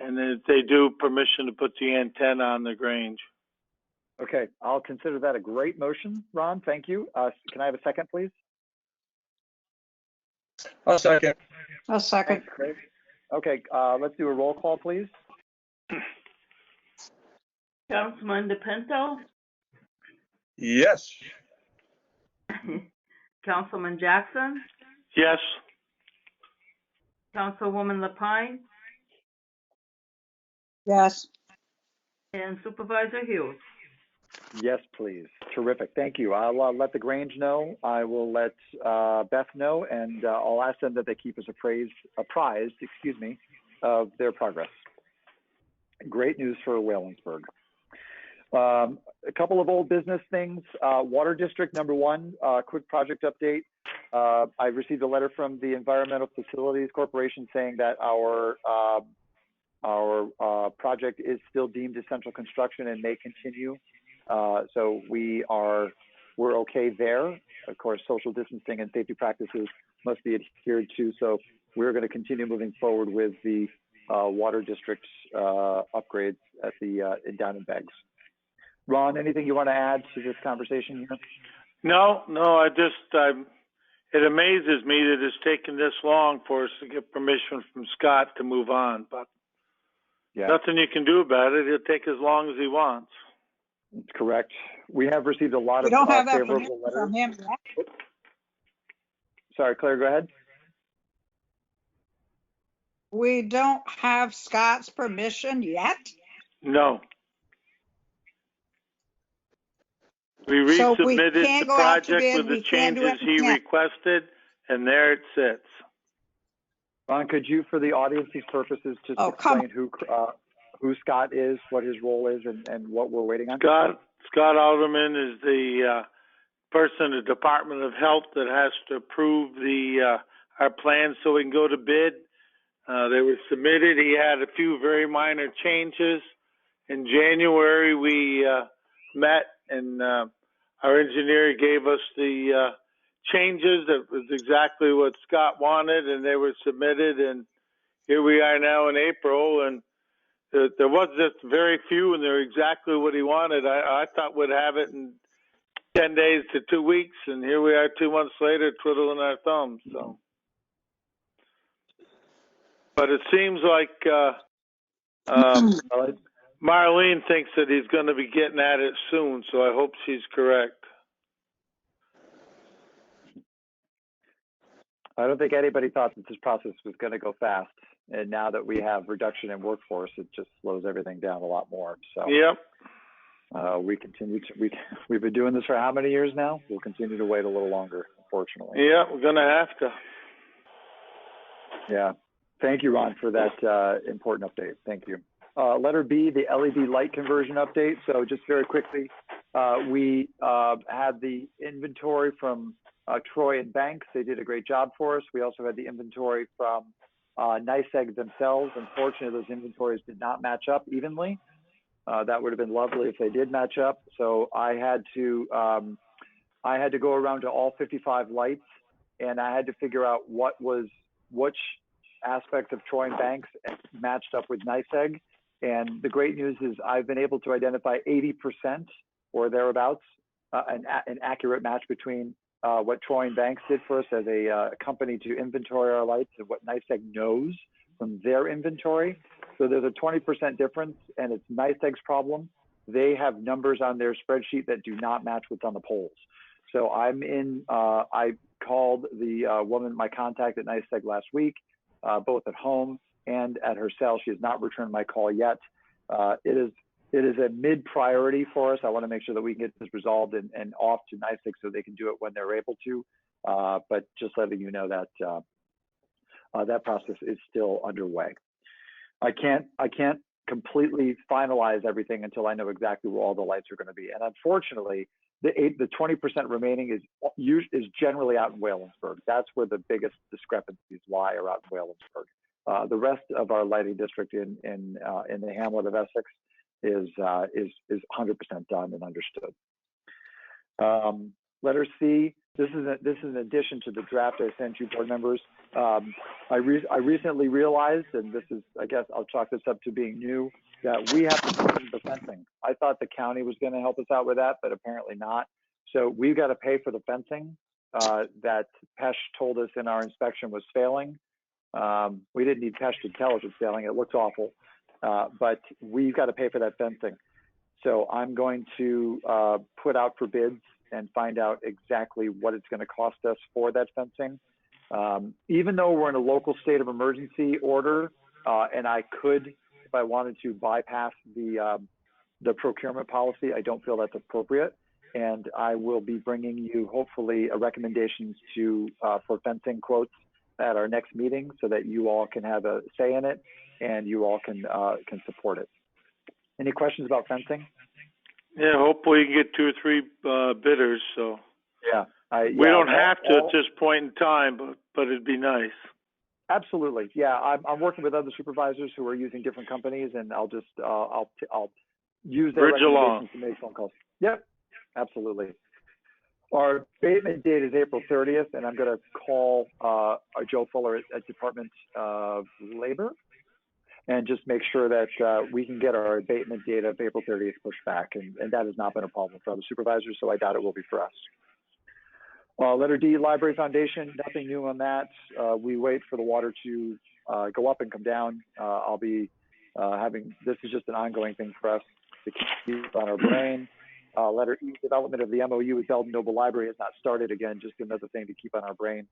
if they do, permission to put the antenna on the Grange. Okay, I'll consider that a great motion, Ron. Thank you. Can I have a second, please? I'll second. I'll second. Great. Okay, let's do a roll call, please. Councilman DePinto, Yes. Councilman Jackson, Yes. Councilwoman Lapine, Yes. and Supervisor Hughes. Yes, please. Terrific. Thank you. I'll let the Grange know. I will let Beth know, and I'll ask them that they keep us apprised, of their progress. Great news for Waylandesburg. A couple of old business things. Water District number 1, quick project update. I received a letter from the Environmental Facilities Corporation saying that our project is still deemed essential construction and may continue. So we're okay there. Of course, social distancing and safety practices must be adhered to. So we're going to continue moving forward with the Water District's upgrades at down in Beggs. Ron, anything you want to add to this conversation here? No. it amazes me that it's taken this long for us to get permission from Scott to move on, but Yeah, nothing you can do about it. It'll take as long as he wants. that's correct. We have received a lot We of don't have that favorable permission letters. from him yet. Sorry, Claire, go ahead. We don't have Scott's permission yet. No. We So we resubmitted the can't go out to project bid, with the we can't do changes he anything else. requested, and there it sits. Ron, could you, for the audience's purposes, just Oh, come explain who Scott is, what his role is, and what we're waiting on? Scott Alderman is the person in the Department of Health that has to approve our plans so we can go to bid. They were submitted. He had a few very minor changes. In January, we met, and our engineer gave us the changes. That was exactly what Scott wanted, and they were submitted. And here we are now in April, and there was just very few, and they're exactly what he wanted. I thought we'd have it in 10 days to 2 weeks, and here we are 2 months later twiddling our thumbs. So, but it seems like Marlene thinks that he's going to be getting at it soon, so I hope she's correct. I don't think anybody thought that this process was going to go fast. And now that we have reduction in workforce, it just slows everything down a lot more. So Yep. We've been doing this for how many years now? We'll continue to wait a little longer, unfortunately. Yeah, we're going to have to. Yeah. Thank you, Ron, for that important update. Thank you. Letter B, the LED light conversion update. So just very quickly, we had the inventory from Troy and Banks. They did a great job for us. We also had the inventory from NYSEG themselves. Unfortunately, those inventories did not match up evenly. That would have been lovely if they did match up. So I had to go around to all 55 lights, and I had to figure out which aspects of Troy and Banks matched up with NYSEG. And the great news is I've been able to identify 80% or thereabouts, an accurate match between what Troy and Banks did for us as a company to inventory our lights and what NYSEG knows from their inventory. So there's a 20% difference, and it's NYSEG's problem. They have numbers on their spreadsheet that do not match what's on the polls. So I called the woman, my contact at NYSEG last week, both at home and at her cell. She has not returned my call yet. It is a mid-priority for us. I want to make sure that we can get this resolved and off to NYSEG so they can do it when they're able to. But just letting you know that that process is still underway. I can't completely finalize everything until I know exactly where all the lights are going to be. And unfortunately, the 20% remaining is generally out in Waylandsburg. That's where the biggest discrepancies lie, are out in Waylandsburg. The rest of our lighting district in the hamlet of Essex is 100% done and understood. Letter C. This is in addition to the draft I sent you, board members. I recently realized, and this is, I guess I'll chalk this up to being new, that we have to fund the fencing. I thought the county was going to help us out with that, but apparently not. So we've got to pay for the fencing that Pesh told us in our inspection was failing. We didn't need Pesh to tell us it's failing. It looks awful, but we've got to pay for that fencing. So I'm going to put out for bids and find out exactly what it's going to cost us for that fencing. Even though we're in a local state of emergency order, and I could, if I wanted to, bypass the procurement policy, I don't feel that's appropriate. And I will be bringing you, hopefully, recommendations for fencing quotes at our next meeting so that you all can have a say in it and you all can support it. Any questions about fencing? Yeah, hopefully you can get 2 or 3 bidders. So yeah, we don't have to at this point in time, but it'd be nice. Absolutely, yeah. I'm working with other supervisors who are using different companies, and I'll just I'll use their recommendations to make phone calls. Yep, absolutely. Our abatement date is April 30th, and I'm going to call Joe Fuller at Department of Labor and just make sure that we can get our abatement date of April 30th pushed back. And that has not been a problem for other supervisors, so I doubt it will be for us. Letter D, Library Foundation, nothing new on that. We wait for the water to go up and come down. I'll be this is just an ongoing thing for us to keep on our brain. Letter E, development of the MOU with Belden Noble Library has not started. Again, just another thing to keep on our brain.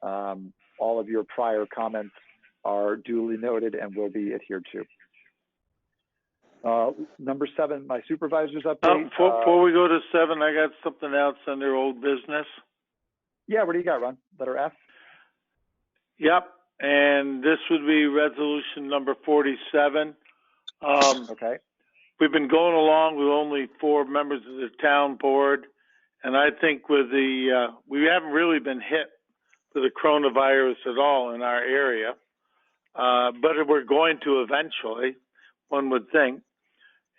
All of your prior comments are duly noted and will be adhered to. Number 7, my supervisor's update. Before we go to 7, I got something else under old business. Yeah, what do you got, Ron? Letter F? Yep, and this would be resolution number 47. Okay. We've been going along with only 4 members of the town board, and I think with the, we haven't really been hit with the coronavirus at all in our area, but we're going to eventually, one would think.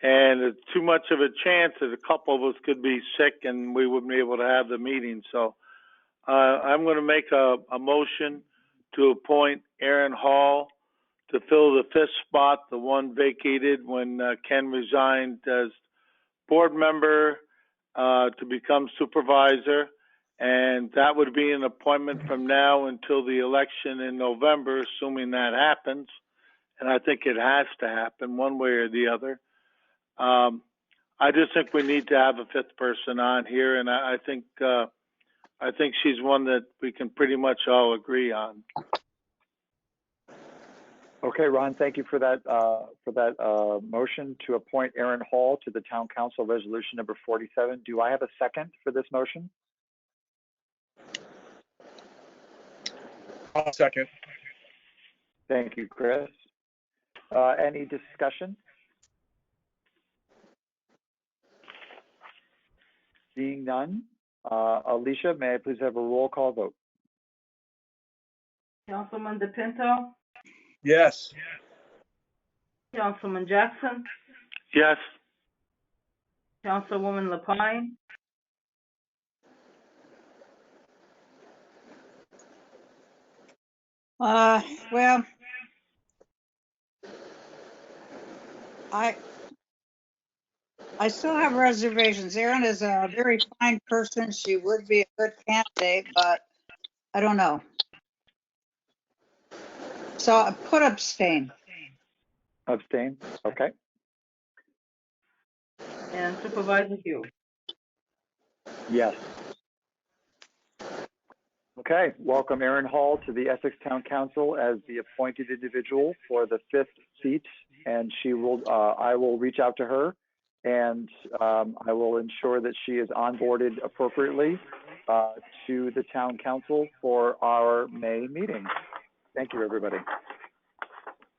And it's too much of a chance that a couple of us could be sick and we wouldn't be able to have the meeting. So I'm going to make a motion to appoint Aaron Hall to fill the 5th spot, the one vacated when Ken resigned as board member to become supervisor. And that would be an appointment from now until the election in November, assuming that happens. And I think it has to happen one way or the other. I just think we need to have a 5th person on here, and I think she's one that we can pretty much all agree on. Okay, Ron, thank you for that motion to appoint Aaron Hall to the Town Council Resolution number 47. Do I have a second for this motion? I'll second. Thank you, Chris. Any discussion? Seeing none, Alicia, may I please have a roll call vote? Councilman DePinto, Yes. Councilman Jackson, Yes. Councilwoman Lapine, Well, I still have reservations. Erin is a very fine person. She would be a good candidate, but I don't know. So I put abstain. Abstain, okay. and Supervisor Hugh. Yes. Okay, welcome Aaron Hall to the Essex Town Council as the appointed individual for the 5th seat, and she will. I will reach out to her, and I will ensure that she is onboarded appropriately to the Town Council for our May meeting. Thank you, everybody.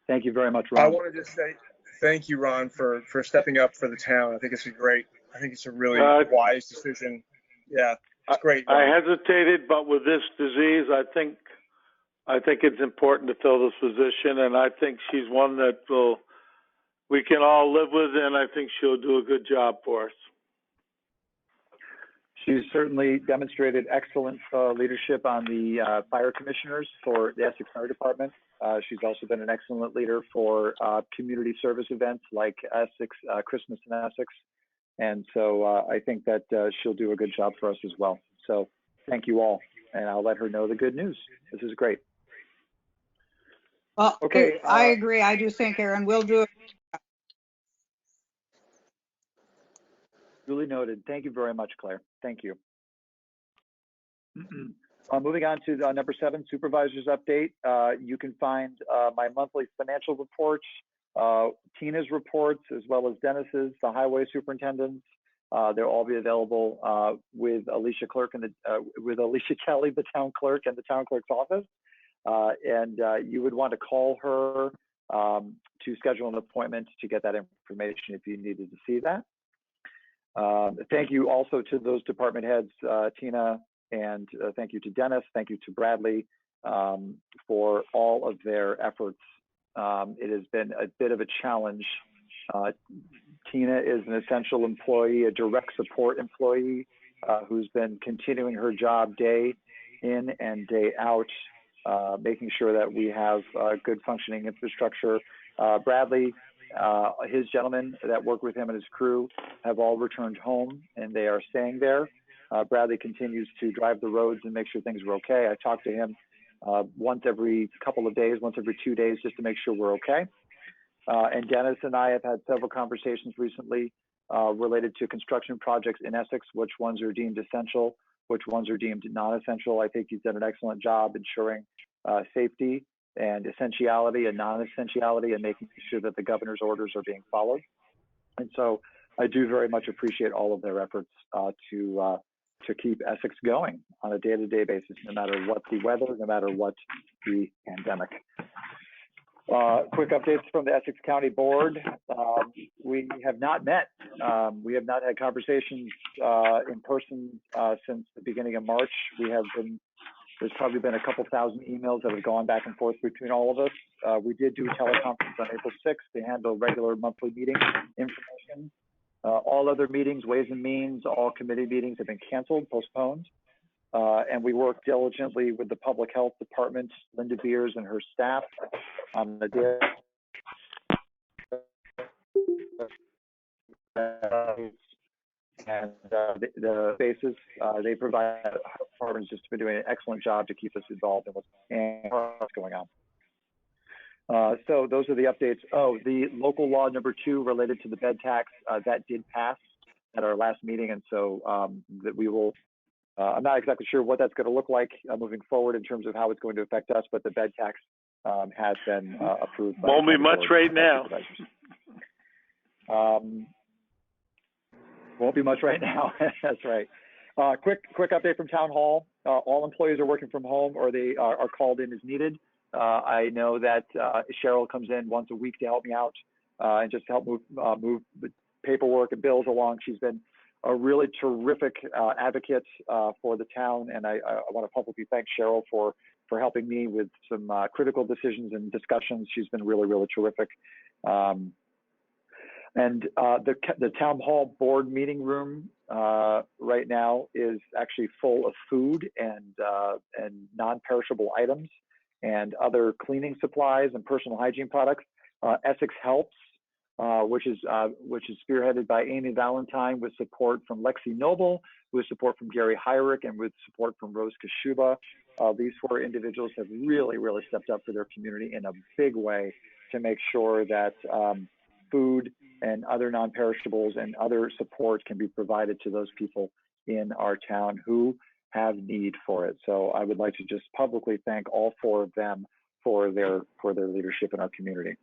Thank you very much, Ron. I want to just say thank you, Ron, for stepping up for the town. I think it's great. I think it's a really wise decision. Yeah, it's great. I hesitated, but with this disease, I think it's important to fill this position, and I think she's one that we can all live with, and I think she'll do a good job for us. She's certainly demonstrated excellent leadership on the fire commissioners for the Essex Fire Department. She's also been an excellent leader for community service events like Essex Christmas in Essex. And so I think that she'll do a good job for us as well. So thank you all. And I'll let her know the good news. This is great. Well, okay. I agree. I do think Erin will do it. Duly noted. Thank you very much, Claire. Thank you. Moving on to number 7, supervisor's update. You can find my monthly financial reports, Tina's reports, as well as Dennis's, the highway superintendents. They'll all be available with Alicia Clerk and with Alicia Kelly, the town clerk, and the town clerk's office. And you would want to call her to schedule an appointment to get that information if you needed to see that. Thank you also to those department heads, Tina, and thank you to Dennis. Thank you to Bradley for all of their efforts. It has been a bit of a challenge. Tina is an essential employee, a direct support employee who's been continuing her job day in and day out, making sure that we have good functioning infrastructure. Bradley, his gentlemen that work with him and his crew have all returned home and they are staying there. Bradley continues to drive the roads and make sure things are okay. I talk to him once every couple of days, once every 2 days, just to make sure we're okay. And Dennis and I have had several conversations recently related to construction projects in Essex, which ones are deemed essential, which ones are deemed non-essential. I think he's done an excellent job ensuring safety and essentiality and non-essentiality and making sure that the governor's orders are being followed. And so I do very much appreciate all of their efforts to keep Essex going on a day-to-day basis, no matter what the weather, no matter what the pandemic. Quick updates from the Essex County Board. We have not met. We have not had conversations in person since the beginning of March. There's probably been a couple thousand emails that have gone back and forth between all of us. We did do a teleconference on April 6th to handle regular monthly meeting information. All other meetings, Ways and Means, all committee meetings have been canceled, postponed. And we work diligently with the Public Health Department, Linda Beers and her staff on the day. And the basis they provide, the department's just been doing an excellent job to keep us involved in what's going on. So those are the updates. Oh, the local law number 2 related to the bed tax, that did pass at our last meeting. And so that we will, I'm not exactly sure what that's going to look like moving forward in terms of how it's going to affect us, but the bed tax has been approved. Won't be much right now. Won't be much right now. That's right. Quick update from Town Hall. All employees are working from home or they are called in as needed. I know that Cheryl comes in once a week to help me out and just to help move the paperwork and bills along. She's been a really terrific advocate for the town, and I want to publicly thank Cheryl for helping me with some critical decisions and discussions. She's been really, really terrific. And the Town Hall board meeting room right now is actually full of food and non-perishable items and other cleaning supplies and personal hygiene products. Essex Helps, which is spearheaded by Amy Valentine with support from Lexi Noble, with support from Gary Hyrick, and with support from Rose Kashuba. These 4 individuals have really, really stepped up for their community in a big way to make sure that food and other non-perishables and other support can be provided to those people in our town who have need for it. So I would like to just publicly thank all 4 of them for their leadership in our community.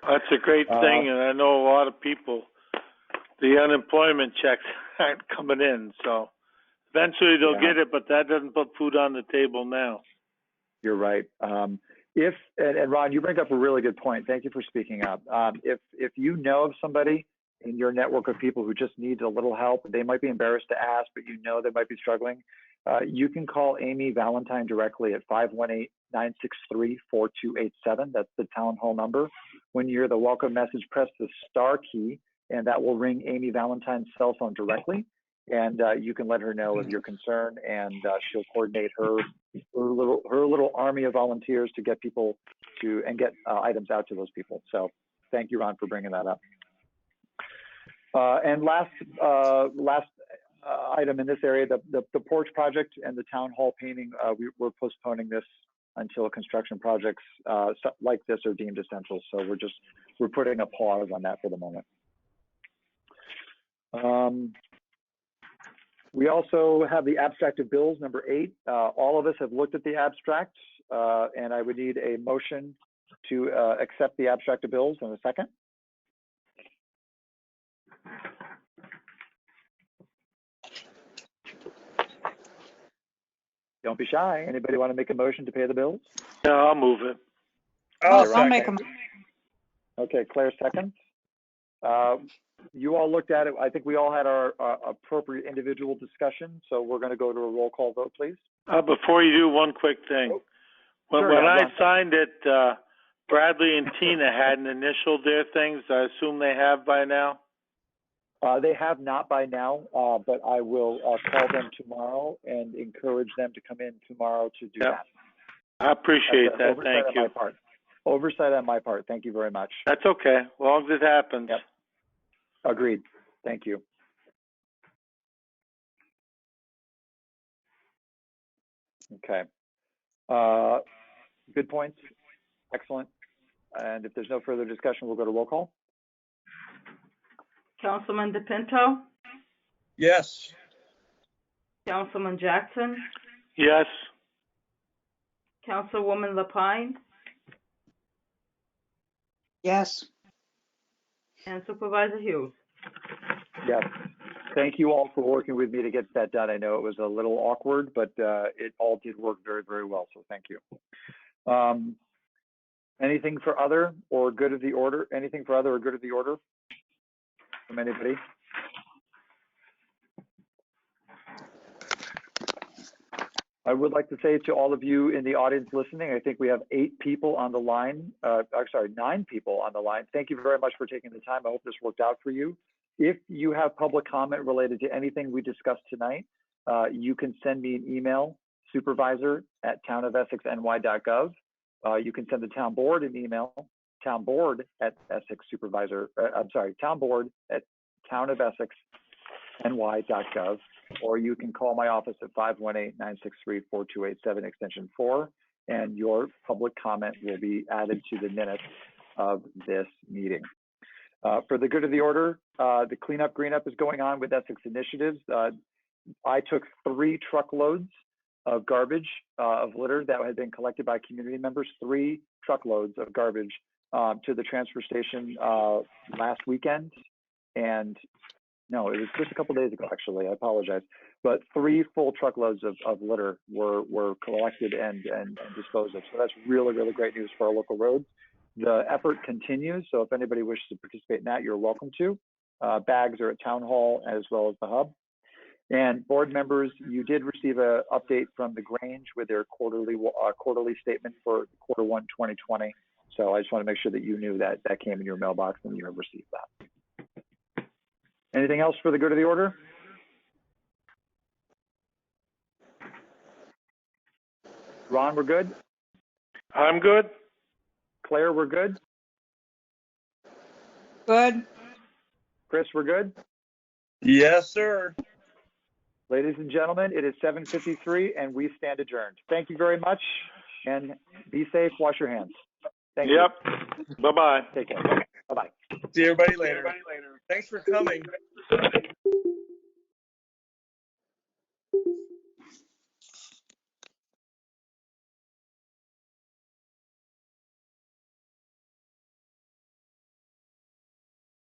That's a great thing, and I know a lot of people, the unemployment checks aren't coming in, so eventually they'll get it, but that doesn't put food on the table now. You're right. And Ron, you bring up a really good point. Thank you for speaking up. If you know of somebody in your network of people who just needs a little help, they might be embarrassed to ask, but you know they might be struggling, you can call Amy Valentine directly at 518-963-4287. That's the town hall number. When you hear the welcome message, press the star key, and that will ring Amy Valentine's cell phone directly. And you can let her know of your concern, and she'll coordinate her little army of volunteers to get people to and get items out to those people. So thank you, Ron, for bringing that up. And last item in this area, the porch project and the town hall painting, we're postponing this until construction projects like this are deemed essential. So we're putting a pause on that for the moment. We also have the abstract of bills, number 8. All of us have looked at the abstract, and I would need a motion to accept the abstract of bills in a second. Don't be shy. Anybody want to make a motion to pay the bills? Yeah, I'll move it. I'll make a motion. Okay, Claire seconds. You all looked at it. I think we all had our appropriate individual discussion. So we're going to go to a roll call vote, please. Before you do, one quick thing. When I signed it, Bradley and Tina hadn't initialed their things. I assume they have by now. They have not by now, but I will call them tomorrow and encourage them to come in tomorrow to do that. I appreciate that. Thank you. Oversight on my part. Thank you very much. That's okay, as long as it happens. Yep. Agreed. Thank you. Okay. Good points. Excellent. And if there's no further discussion, we'll go to roll call. Councilman DePinto, Yes. Councilman Jackson, Yes. Councilwoman Lapine, Yes. and Supervisor Hughes. Yes. Thank you all for working with me to get that done. I know it was a little awkward, but it all did work very, very well. So thank you. Anything for other or good of the order? Anything for other or good of the order from anybody? I would like to say to all of you in the audience listening, I think we have 8 people on the line. Sorry, 9 people on the line. Thank you very much for taking the time. I hope this worked out for you. If you have public comment related to anything we discussed tonight, you can send me an email, supervisor@townofessexny.gov. You can send the town board an email, townboard@townofessexny.gov, or you can call my office at 518-963-4287 extension 4, and your public comment will be added to the minutes of this meeting. For the good of the order, the cleanup greenup is going on with Essex Initiatives. I took 3 truckloads of garbage, of litter that had been collected by community members, 3 truckloads of garbage to the transfer station last weekend. And no, it was just a couple days ago, actually. I apologize. But 3 full truckloads of litter were collected and disposed of. So that's really, really great news for our local roads. The effort continues. So if anybody wishes to participate in that, you're welcome to. Bags are at Town Hall as well as the Hub. And board members, you did receive an update from the Grange with their quarterly statement for quarter 1, 2020. So I just want to make sure that you knew that that came in your mailbox and you have received that. Anything else for the good of the order? Ron, we're good? I'm good. Claire, we're good? Good. Chris, we're good? Yes, sir. Ladies and gentlemen, it is 7:53 and we stand adjourned. Thank you very much and be safe. Wash your hands. Thank you. Bye-bye. Take care. Bye-bye. See everybody later. Thanks for coming.